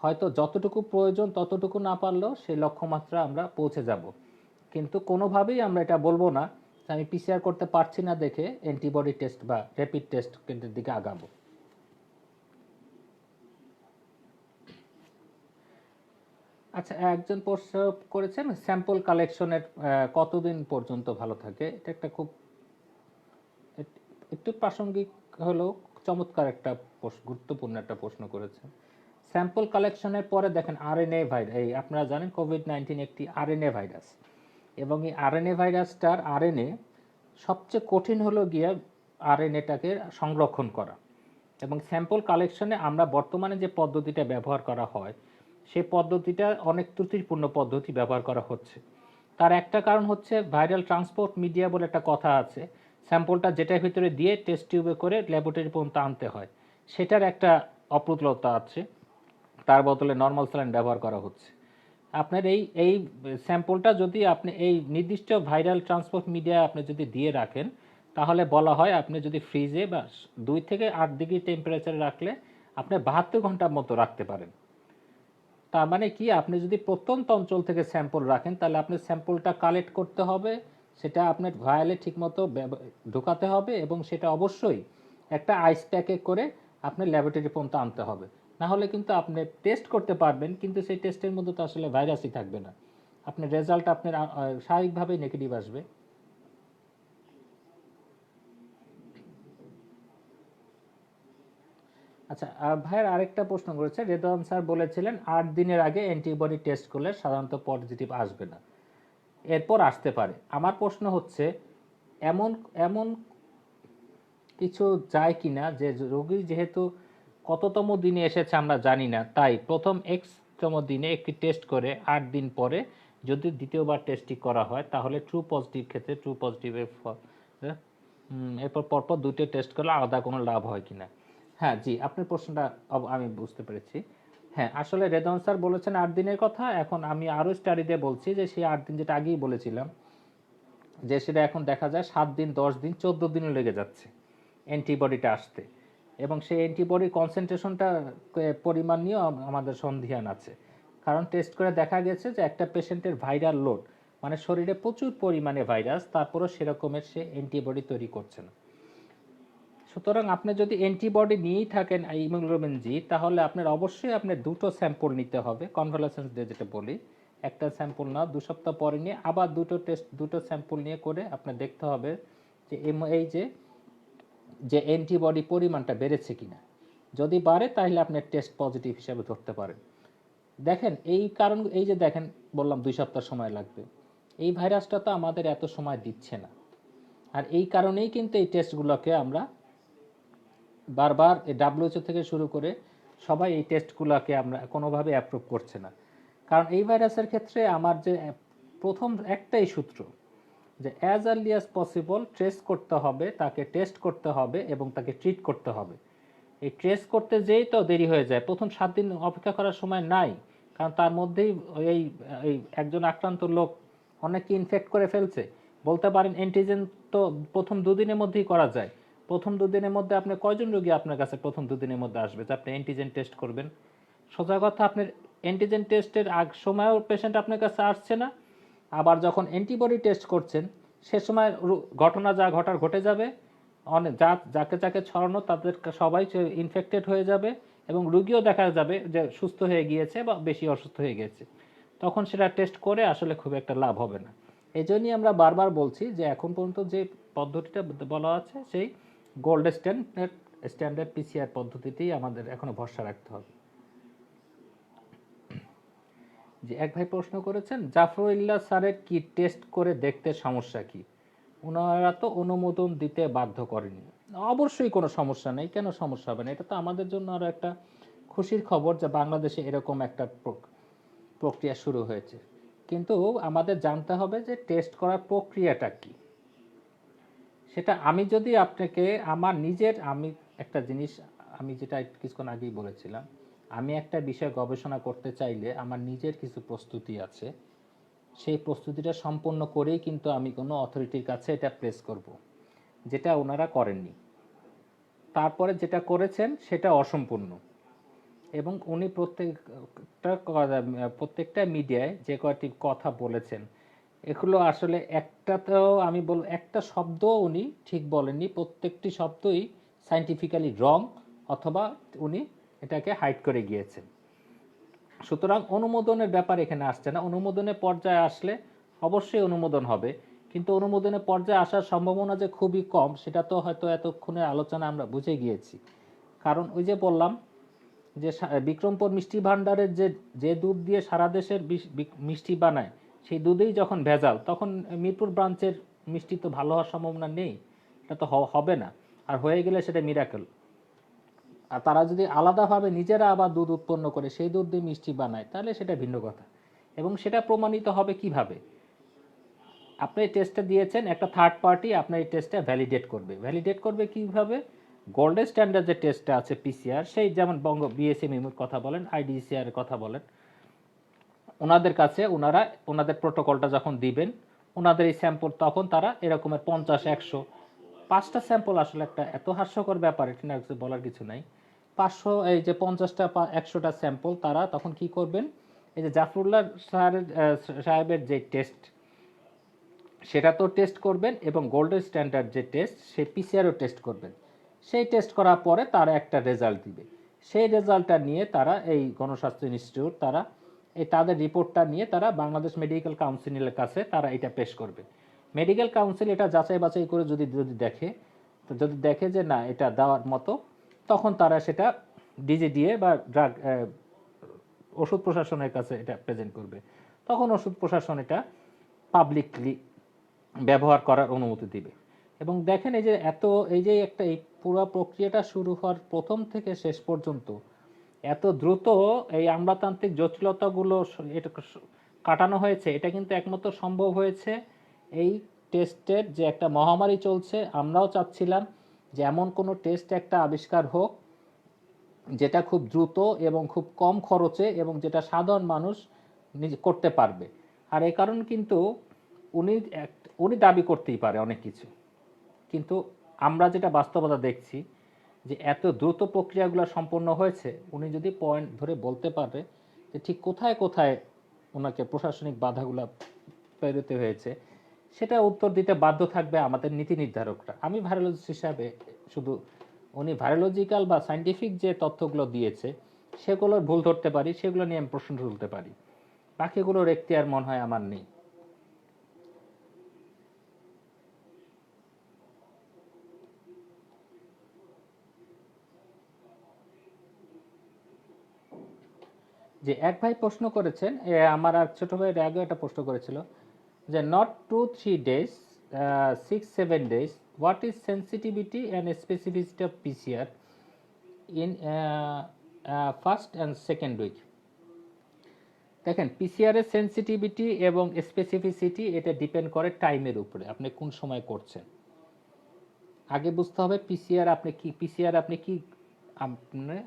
হয়তো যতটুকু প্রয়োজন ততটুকু না পারলেও সেই লক্ষ্যমাত্রা আমরা পৌঁছে যাব, কিন্তু কোনোভাবেই আমরা এটা বলবো না যে আমি পিসিআর করতে পারছি না দেখে অ্যান্টিবডি টেস্ট বা র্যাপিড টেস্টের দিকে আগাবো। আচ্ছা, একজন প্রশ্ন করেছেন স্যাম্পল কালেকশনের কতদিন পর্যন্ত ভালো থাকে। এটা একটা খুব একটু প্রাসঙ্গিক হলেও চমৎকার একটা গুরুত্বপূর্ণ একটা প্রশ্ন করেছেন। স্যাম্পল কালেকশনের পরে দেখেন আরএনএ ভাইরাস, এই আপনারা জানেন কোভিড-19 একটি আরএনএ ভাইরাস, এবং এই আরএনএ ভাইরাসটার আরএনএ সবচেয়ে কঠিন হলো গিয়ে আরএনএটাকে সংরক্ষণ করা। এবং স্যাম্পল কালেকশনে আমরা বর্তমানে যে পদ্ধতিটা ব্যবহার করা হয় সেই পদ্ধতিটা অনেক ত্রুটিপূর্ণ পদ্ধতি ব্যবহার করা হচ্ছে। তার একটা কারণ হচ্ছে ভাইরাল ট্রান্সপোর্ট মিডিয়া বলে একটা কথা আছে, স্যাম্পলটা যেটার ভিতরে দিয়ে টেস্ট টিউবে করে ল্যাবরেটরি পর্যন্ত আনতে হয়, সেটার একটা অপ্রতুলতা আছে, তার বদলে নর্মাল স্যালাইন ব্যবহার করা হচ্ছে। আপনার এই স্যাম্পলটা যদি আপনি এই নির্দিষ্ট ভাইরাল ট্রান্সপোর্ট মিডিয়া আপনি যদি দিয়ে রাখেন, তাহলে বলা হয় আপনি যদি ফ্রিজে বা 2 থেকে 8 ডিগ্রি টেম্পারেচারে রাখলে আপনি 72 ঘন্টার মতো রাখতে পারেন। তার মানে কি, আপনি যদি প্রত্যন্ত অঞ্চল থেকে স্যাম্পল রাখেন তাহলে আপনি স্যাম্পলটা কালেক্ট করতে হবে, সেটা আপনার ভায়ালে ঠিকমতো ঢোকাতে হবে, এবং সেটা অবশ্যই একটা আইস প্যাকে করে আপনি ল্যাবরেটরি পর্যন্ত আনতে হবে। না হলে কিন্তু আপনি টেস্ট করতে পারবেন, কিন্তু সেই টেস্টের মধ্যে তো আসলে ভাইরাসই থাকবে না, আপনার রেজাল্ট আপনার স্বাভাবিকভাবেই নেগেটিভ আসবে। আচ্ছা, ভাইয়ের আরেকটা প্রশ্ন করেছে, রেদওয়ান স্যার বলেছিলেন 8 দিনের আগে অ্যান্টিবডি টেস্ট করলে সাধারণত পজিটিভ আসবে না, এরপর আসতে পারে। আমার প্রশ্ন হচ্ছে, এমন এমন কিছু যায় কিনা যে রোগী যেহেতু কততম দিনে এসেছে আমরা জানি না, তাই প্রথম তম দিনে একটি টেস্ট করে 8 দিন পরে যদি দ্বিতীয়বার টেস্টটি করা হয় তাহলে ট্রু পজিটিভ ক্ষেত্রে ট্রু পজিটিভের এরপর পরপর দুটো টেস্ট করলে আলাদা কোনো লাভ হয় কিনা। হ্যাঁ জি, আপনার প্রশ্নটা আমি বুঝতে পেরেছি। হ্যাঁ, আসলে রেদওয়ান স্যার বলেছেন 8 দিনের কথা, এখন আমি আরও স্টাডি দিয়ে বলছি যে সেই 8 দিন যেটা আগেই বলেছিলাম, যে সেটা এখন দেখা যায় 7 দিন, 10 দিন, 14 দিনও লেগে যাচ্ছে অ্যান্টিবডিটা আসতে, এবং সেই অ্যান্টিবডির কনসেন্ট্রেশনটা পরিমাণ নিয়েও আমাদের সন্দিহান আছে। কারণ টেস্ট করে দেখা গেছে যে একটা পেশেন্টের ভাইরাল লোড, মানে শরীরে প্রচুর পরিমাণে ভাইরাস, তারপরও সেরকমের সে অ্যান্টিবডি তৈরি করছে না। সুতরাং আপনি যদি অ্যান্টিবডি নিয়েই থাকেন হিমোগ্লোবিন জি, তাহলে আপনার অবশ্যই আপনার দুটো স্যাম্পল নিতে হবে, কনভালেসেন্স ডে যেটা বলি, একটা স্যাম্পল না 2 সপ্তাহ পরে নিয়ে আবার দুটো স্যাম্পল নিয়ে করে আপনার দেখতে হবে যে এই যে অ্যান্টিবডি পরিমাণটা বেড়েছে কিনা। যদি বাড়ে তাহলে আপনি টেস্ট পজিটিভ হিসাবে ধরতে পারেন। দেখেন এই কারণ, এই যে দেখেন বললাম 2 সপ্তাহ সময় লাগবে, এই ভাইরাসটা তো আমাদের এত সময় দিচ্ছে না, আর এই কারণেই কিন্তু এই টেস্টগুলোকে আমরা বারবার ডাব্লিউএইচও থেকে শুরু করে সবাই এই টেস্টগুলোকে আমরা কোনোভাবে অ্যাপ্রুভ করছে না। কারণ এই ভাইরাসের ক্ষেত্রে আমার যে প্রথম একটাই সূত্র, যে as early as possible trace করতে হবে, তাকে টেস্ট করতে হবে এবং তাকে ট্রিট করতে হবে। এই ট্রেস করতে যেই তো দেরি হয়ে যায়, প্রথম 7 দিন অপেক্ষা করার সময় নাই, কারণ তার মধ্যেই এই এই একজন আক্রান্ত লোক অনেককে ইনফেক্ট করে ফেলছে। বলতে পারেন অ্যান্টিজেন তো প্রথম 2 দিনের মধ্যেই করা যায়, প্রথম 2 দিনের মধ্যে আপনি কয়জন রোগী আপনার কাছে প্রথম 2 দিনের মধ্যে আসবে যে আপনি অ্যান্টিজেন টেস্ট করবেন? সোজা কথা, আপনার অ্যান্টিজেন টেস্টের সময়ও পেশেন্ট আপনার কাছে আসছে না, আবার যখন অ্যান্টিবডি টেস্ট করছেন সে সময় ঘটনা যা ঘটার ঘটে যাবে, অনেক যাকে যাকে ছড়ানো তাদের সবাই ইনফেক্টেড হয়ে যাবে, এবং রুগীও দেখা যাবে যে সুস্থ হয়ে গিয়েছে বা বেশি অসুস্থ হয়ে গেছে, তখন সেটা টেস্ট করে আসলে খুব একটা লাভ হবে না। এই জন্যই আমরা বারবার বলছি যে এখন পর্যন্ত যে পদ্ধতিটা বলা আছে সেই গোল্ড স্ট্যান্ডার্ড পিসিআর পদ্ধতিতেই আমাদের এখনো ভরসা রাখতে হবে। যে এক ভাই প্রশ্ন করেছেন, জাফরুল্লাহ স্যারের কি টেস্ট করে দেখতে সমস্যা কি? ওনারা তো অনুমোদন দিতে বাধ্য করেনি। অবশ্যই কোনো সমস্যা নেই, কেন সমস্যা হবে না? এটা তো আমাদের জন্য আরও একটা খুশির খবর যে বাংলাদেশে এরকম একটা প্রক্রিয়া শুরু হয়েছে। কিন্তু আমাদের জানতে হবে যে টেস্ট করার প্রক্রিয়াটা কি। সেটা আমি যদি আপনাকে আমার নিজের, আমি একটা জিনিস, আমি যেটা কিছুক্ষণ আগেই বলেছিলাম, আমি একটা বিষয় গবেষণা করতে চাইলে আমার নিজের কিছু প্রস্তুতি আছে, সেই প্রস্তুতিটা সম্পন্ন করেই কিন্তু আমি কোনো অথরিটির কাছে এটা প্লেস করব, যেটা ওনারা করেননি। তারপরে যেটা করেছেন সেটা অসম্পূর্ণ। এবং উনি প্রত্যেকটা মিডিয়ায় যে কয়টি কথা বলেছেন এগুলো আসলে একটাতেও আমি বল একটা শব্দ উনি ঠিক বলেননি, প্রত্যেকটি শব্দই সায়েন্টিফিক্যালি রং অথবা উনি এটাকে হাইড করে গিয়েছেন। সুতরাং অনুমোদনের ব্যাপার এখানে আসছে না। অনুমোদনের পর্যায়ে আসলে অবশ্যই অনুমোদন হবে, কিন্তু অনুমোদনের পর্যায়ে আসার সম্ভাবনা যে খুবই কম সেটা তো হয়তো এতক্ষণের আলোচনা আমরা বুঝে গিয়েছি। কারণ ওই যে বললাম যে বিক্রমপুর মিষ্টি ভাণ্ডারের যে দুধ দিয়ে সারা দেশের মিষ্টি বানায় সেই দুধেই যখন ভেজাল, তখন মিরপুর ব্রাঞ্চের মিষ্টি তো ভালো হওয়ার সম্ভাবনা নেই, এটা তো হবে না। আর হয়ে গেলে সেটা মিরাকেল। আর তারা যদি আলাদাভাবে নিজেরা আবার দুধ উৎপন্ন করে সেই দুধ দিয়ে মিষ্টি বানায় তাহলে সেটা ভিন্ন কথা। এবং সেটা প্রমাণিত হবে কিভাবে? আপনি এই টেস্টটা দিয়েছেন, একটা থার্ড পার্টি আপনার এই টেস্টটা ভ্যালিডেট করবে কিভাবে? গোল্ডেন স্ট্যান্ডার্ড যে টেস্টটা আছে পিসিআর, সেই যেমন বঙ্গ বিএসএমইউর কথা বলেন, আইডিসিআর এর কথা বলেন, ওনাদের কাছে ওনাদের প্রোটোকলটা যখন দিবেন, ওনাদের এই স্যাম্পল তখন তারা এরকমের 50, 100, 5টা স্যাম্পল আসলে একটা এত হাস্যকর ব্যাপার, এটা বলার কিছু নাই। 500 এই যে 50টা 100টা স্যাম্পল তারা তখন কি করবেন, এই যে জাফরুল্লাহ সাহেবের যে টেস্ট সেটা তো টেস্ট করবেন, এবং গোল্ডেন স্ট্যান্ডার্ড যে টেস্ট সেই পিসিআরও টেস্ট করবেন। সেই টেস্ট করার পরে তারা একটা রেজাল্ট দিবে। সেই রেজাল্টটা নিয়ে তারা এই গণস্বাস্থ্য ইনস্টিটিউট তারা তাদের রিপোর্টটা নিয়ে তারা বাংলাদেশ মেডিকেল কাউন্সিলের কাছে তারা এটা পেশ করবে। মেডিকেল কাউন্সিল এটা যাচাই বাছাই করে যদি দেখে যে না এটা দেওয়ার মতো, তখন তারা সেটা ডিজিডিএ বা ড্রাগ ওষুধ প্রশাসনের কাছে এটা প্রেজেন্ট করবে। তখন ওষুধ প্রশাসন এটা পাবলিকলি ব্যবহার করার অনুমতি দিবে। এবং দেখেন এই যে এই পুরো প্রক্রিয়াটা শুরু হওয়ার প্রথম থেকে শেষ পর্যন্ত এত দ্রুত এই আমলাতান্ত্রিক জটিলতাগুলো এটা কাটানো হয়েছে, এটা কিন্তু একমাত্র সম্ভব হয়েছে এই টেস্টের যে একটা মহামারী চলছে। আমরাও চাচ্ছিলাম যে এমন কোনো টেস্ট একটা আবিষ্কার হোক যেটা খুব দ্রুত এবং খুব কম খরচে এবং যেটা সাধারণ মানুষ করতে পারবে। আর এই কারণ কিন্তু উনি দাবি করতেই পারে অনেক কিছু, কিন্তু আমরা যেটা বাস্তবতা দেখছি যে এত দ্রুত প্রক্রিয়াগুলো সম্পন্ন হয়েছে, উনি যদি পয়েন্ট ধরে বলতে পারে যে ঠিক কোথায় কোথায় ওনাকে প্রশাসনিক বাধাগুলো পেরোতে হয়েছে, সেটা উত্তর দিতে বাধ্য থাকবে আমাদের নীতি নির্ধারকরা। আমি ভাইরোলজিস্ট হিসাবে শুধু উনি ভাইরোলজিক্যাল বা সায়েন্টিফিক যে তথ্যগুলো দিয়েছে সেগুলোর ভুল ধরতে পারি, সেগুলো নিয়ে আমি প্রশ্ন তুলতে পারি, বাকিগুলোর এখতিয়ার মনে হয় আমার নেই। যে এক ভাই প্রশ্ন করেছেন, আমার আর ছোট ভাই আগে একটা প্রশ্ন করেছিল যে not 2-3 days, 6-7 days, what is sensitivity and specificity of PCR in first and second week. দেখেন, পিসিআর এর সেন্সিটিভিটি এবং স্পেসিফিসিটি এটা ডিপেন্ড করে টাইমের উপরে, আপনি কোন সময় করছেন। আগে বুঝতে হবে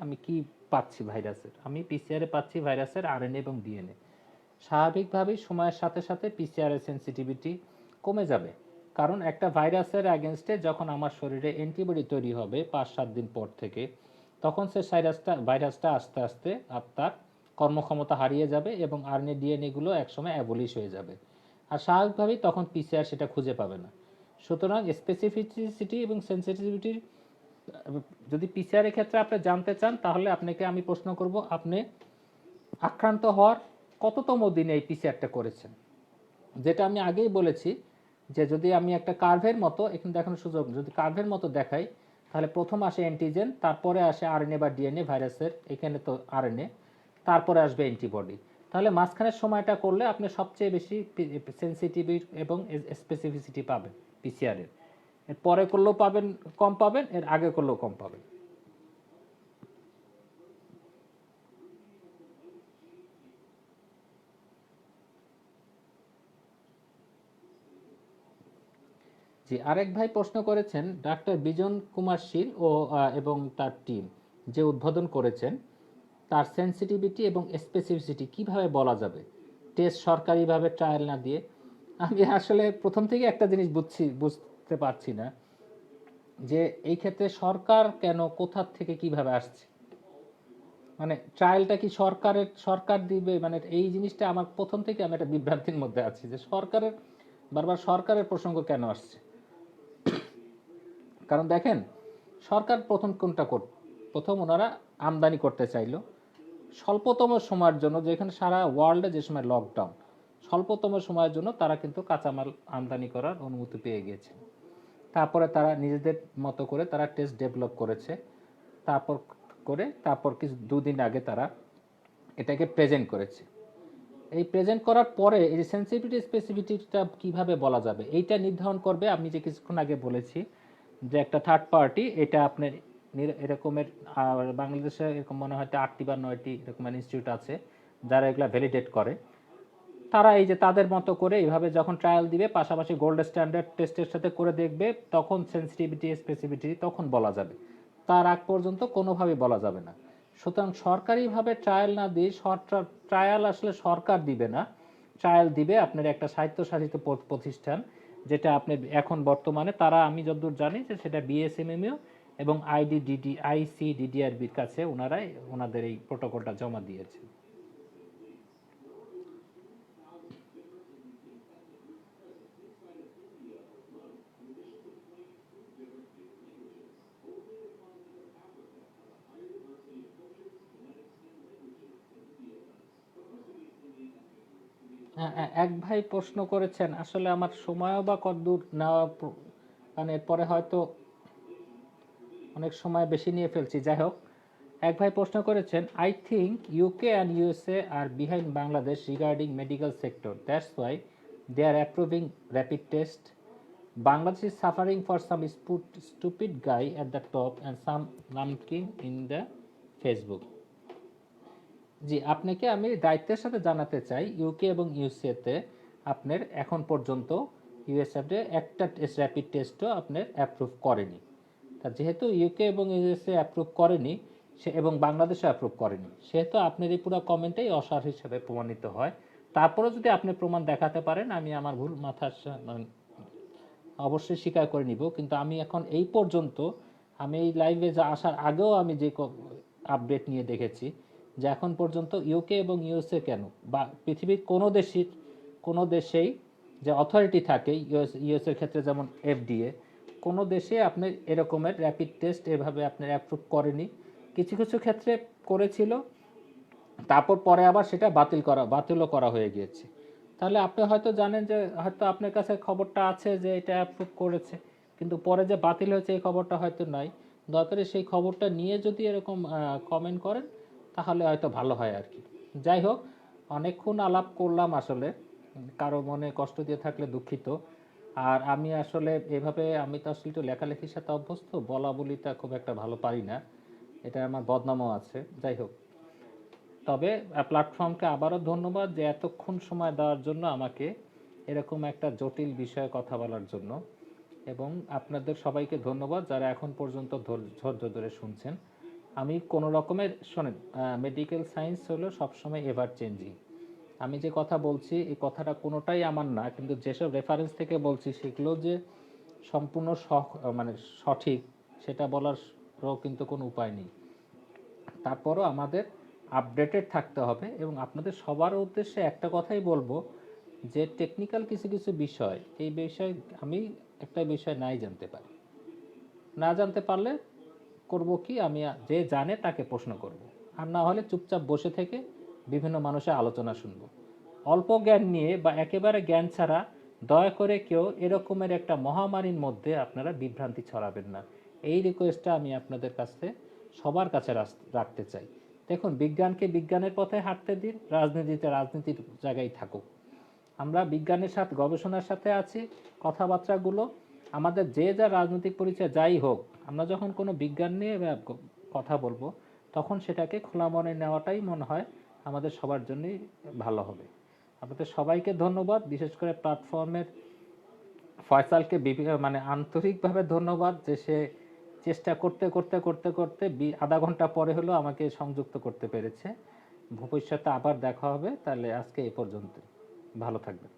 আমি কি পাচ্ছি ভাইরাসের। আমি পিসিআরে পাচ্ছি ভাইরাসের আরএনএ এবং ডিএনএ। স্বাভাবিকভাবেই সময়ের সাথে সাথে পিসিআর এর সেন্সিটিভিটি কমে যাবে, কারণ একটা ভাইরাসের অ্যাগেনস্টে যখন আমার শরীরে অ্যান্টিবডি তৈরি হবে 5-7 দিন পর থেকে, তখন সে ভাইরাসটা আস্তে আস্তে তার কর্মক্ষমতা হারিয়ে যাবে এবং আরএনএ ডিএনএগুলো একসময় অ্যাবলিশ হয়ে যাবে। আর স্বাভাবিকভাবেই তখন পিসিআর সেটা খুঁজে পাবে না। সুতরাং স্পেসিফিসিটি এবং সেন্সিটিভিটির যদি পিসিআর এর ক্ষেত্রে আপনি জানতে চান, তাহলে আপনাকে আমি প্রশ্ন করব, আপনি আক্রান্ত হওয়ার কততম দিনে এই পিসিআরটা করেছেন। যেটা আমি আগেই বলেছি যে যদি আমি একটা কার্ভের মতো, এখানে দেখানোর সুযোগ, যদি কার্ভের মতো দেখাই, তাহলে প্রথম আসে অ্যান্টিজেন, তারপরে আসে আরএনএ বা ডিএনএ ভাইরাসের, এখানে তো আরএনএ, তারপরে আসবে অ্যান্টিবডি। তাহলে মাঝখানের সময়টা করলে আপনি সবচেয়ে বেশি সেন্সিটিভিটি এবং স্পেসিফিসিটি পাবেন পিসিআর এর। এর পরে করলেও পাবেন কম পাবেন, এর আগে করলেও কম পাবেন। জি, আরেক ভাই প্রশ্ন করেছেন, ডাক্তার বিজন কুমার শীল এবং তার টিম যে উদ্বোধন করেছেন তার সেন্সিটিভিটি এবং স্পেসিফিসিটি কিভাবে বলা যাবে টেস্ট সরকারিভাবে ট্রায়াল না দিয়ে? আমি আসলে প্রথম থেকে একটা জিনিস বুঝতে পারছি না যে এই ক্ষেত্রে সরকার কেন, কোথা থেকে কিভাবে আসছে। মানে ট্রায়ালটা কি সরকার দিবে, মানে এই জিনিসটা আমার প্রথম থেকে আমি একটা বিভ্রান্তির মধ্যে আছি যে বারবার সরকারের প্রসঙ্গ কেন আসছে। কারণ দেখেন, সরকার প্রথম ওনারা আমদানি করতে চাইলো স্বল্পতম সময়ের জন্য, যেখানে সারা ওয়ার্ল্ডে যে সময় লকডাউন, স্বল্পতম সময়ের জন্য তারা কিন্তু কাঁচামাল আমদানি করার অনুমতি পেয়ে গিয়েছে। তারপরে তারা নিজেদের মতো করে তারা টেস্ট ডেভেলপ করেছে, তারপর কিছু দুদিন আগে তারা এটাকে প্রেজেন্ট করেছে। এই প্রেজেন্ট করার পরে এই যে সেন্সিটিভিটি স্পেসিফিটিটা কিভাবে বলা যাবে, এইটা নির্ধারণ করবে, আমি যে কিছুক্ষণ আগে বলেছি যে একটা থার্ড পার্টি, এটা আপনার এরকমের বাংলাদেশে এরকম মনে হয় 8টি বা 9টি এরকম ইনস্টিটিউট আছে যারা এগুলা ভ্যালিডেট করে। তারা এই যে তাদের মতো করে এইভাবে যখন ট্রায়াল দিবে, পাশাপাশি গোল্ড স্ট্যান্ডার্ড টেস্টের সাথে করে দেখবে, তখন সেন্সিটিভিটি স্পেসিফিটি তখন বলা যাবে। তার আগ পর্যন্ত কোনোভাবেই বলা যাবে না। সুতরাং সরকারিভাবে ট্রায়াল না দিয়ে, ট্রায়াল আসলে সরকার দিবে না, ট্রায়াল দিবে আপনার একটা স্বায়ত্তশাসিত প্রতিষ্ঠান, যেটা আপনি এখন বর্তমানে তারা, আমি যতদূর জানি যে সেটা বিএসএমএমইউ এবং আইসিডিডিআরবির কাছে ওনারাই ওনাদের এই প্রোটোকলটা জমা দিয়েছে। এক ভাই প্রশ্ন করেছেন, আসলে আমার সময়ও বা কতদূর নেওয়া, কারণ এরপরে হয়তো অনেক সময় বেশি নিয়ে ফেলছি। যাই হোক, এক ভাই প্রশ্ন করেছেন, I think UK and USA are behind Bangladesh regarding medical sector, that's why they are approving rapid test. Bangladesh is suffering for some stupid guy at the top and some lumpkin in the Facebook. জি, আপনাকে আমি দায়িত্বের সাথে জানাতে চাই, UK এবং ইউএসএতে আপনার এখন পর্যন্ত ইউএসএতে একটা র্যাপিড টেস্টও আপনার অ্যাপ্রুভ করেনি। তা যেহেতু ইউকে এবং ইউএসএ অ্যাপ্রুভ করেনি এবং বাংলাদেশও অ্যাপ্রুভ করেনি, সেহেতু আপনার এই পুরো কমেন্টটাই অসার হিসেবে প্রমাণিত হয়। তারপরেও যদি আপনি প্রমাণ দেখাতে পারেন, আমি আমার ভুল অবশ্যই স্বীকার করে নিব। কিন্তু আমি এখন এই পর্যন্ত, আমি এই লাইভে আসার আগেও আমি যে আপডেট নিয়ে দেখেছি যে এখন পর্যন্ত ইউকে এবং ইউএসএ কেন বা পৃথিবীর কোনো দেশেই যে অথরিটি থাকে, ইউএসএর ক্ষেত্রে যেমন এফডিএ, কোনো দেশে আপনি এরকমের র্যাপিড টেস্ট এভাবে আপনার অ্যাপ্রুভ করেনি। কিছু কিছু ক্ষেত্রে করেছিল, তারপর পরে আবার সেটা বাতিলও করা হয়ে গিয়েছে। তাহলে আপনি হয়তো জানেন যে হয়তো আপনার কাছে খবরটা আছে যে এটা অ্যাপ্রুভ করেছে, কিন্তু পরে যে বাতিল হয়েছে এই খবরটা হয়তো নাই। দরকারে সেই খবরটা নিয়ে যদি এরকম কমেন্ট করেন তাহলে হয়তো ভালো হয় আর কি। যাই হোক, অনেকক্ষণ আলাপ করলাম, আসলে কারো মনে কষ্ট দিয়ে থাকলে দুঃখিত। আর আমি আসলে এভাবে, আমি তো আসলে একটু লেখালেখির সাথে অভ্যস্ত, বলা বলিটা খুব একটা ভালো পারি না, এটা আমার বদনামও আছে। যাই হোক, তবে প্ল্যাটফর্মকে আবারও ধন্যবাদ যে এতক্ষণ সময় দেওয়ার জন্য আমাকে, এরকম একটা জটিল বিষয়ে কথা বলার জন্য। এবং আপনাদের সবাইকে ধন্যবাদ যারা এখন পর্যন্ত ধৈর্য ধরে শুনছেন। আমি কোনো রকমের, শোনেন, মেডিকেল সায়েন্স হলো সবসময় এভার চেঞ্জিং। আমি যে কথা বলছি এই কথাটা কোনোটাই আমার না, কিন্তু যেসব রেফারেন্স থেকে বলছি সেগুলো যে সম্পূর্ণ মানে সঠিক সেটা বলারও কিন্তু কোনো উপায় নেই। তারপরও আমাদের আপডেটেড থাকতে হবে। এবং আপনাদের সবার উদ্দেশ্যে একটা কথাই বলবো যে টেকনিক্যাল কিছু কিছু বিষয়, এই বিষয় আমি একটা বিষয় নাই জানতে পারি, না জানতে পারলে করব কি, আমি যে জানে তাকে প্রশ্ন করব, আর না হলে চুপচাপ বসে থেকে বিভিন্ন মানুষের আলোচনা শুনব। অল্প জ্ঞান নিয়ে বা একেবারে জ্ঞান ছাড়া দয়া করে কেউ এরকমের একটা মহামারীর মধ্যে আপনারা বিভ্রান্তি ছড়াবেন না, এই রিকোয়েস্টটা আমি আপনাদের কাছে সবার কাছে রাখতে চাই। দেখুন, বিজ্ঞানকে বিজ্ঞানের পথে হাঁটতে দিন, রাজনীতিতে রাজনীতির জায়গায় থাকুক। আমরা বিজ্ঞানের সাথে, গবেষণার সাথে আছি। কথাবার্তাগুলো আমাদের যে যা রাজনৈতিক পরিচয় যাই হোক, আমরা যখন কোনো বিজ্ঞান নিয়ে কথা বলবো তখন সেটাকে খোলা মনে নেওয়াটাই মনে হয় আমাদের সবার জন্যই ভালো হবে। আপনাদের সবাইকে ধন্যবাদ, বিশেষ করে প্ল্যাটফর্মের ফয়সালকে মানে আন্তরিকভাবে ধন্যবাদ যে সে চেষ্টা করতে করতে করতে করতে আধা ঘন্টা পরে হলেও আমাকে সংযুক্ত করতে পেরেছে। ভবিষ্যতে আবার দেখা হবে। তাহলে আজকে এই পর্যন্ত, ভালো থাকবেন।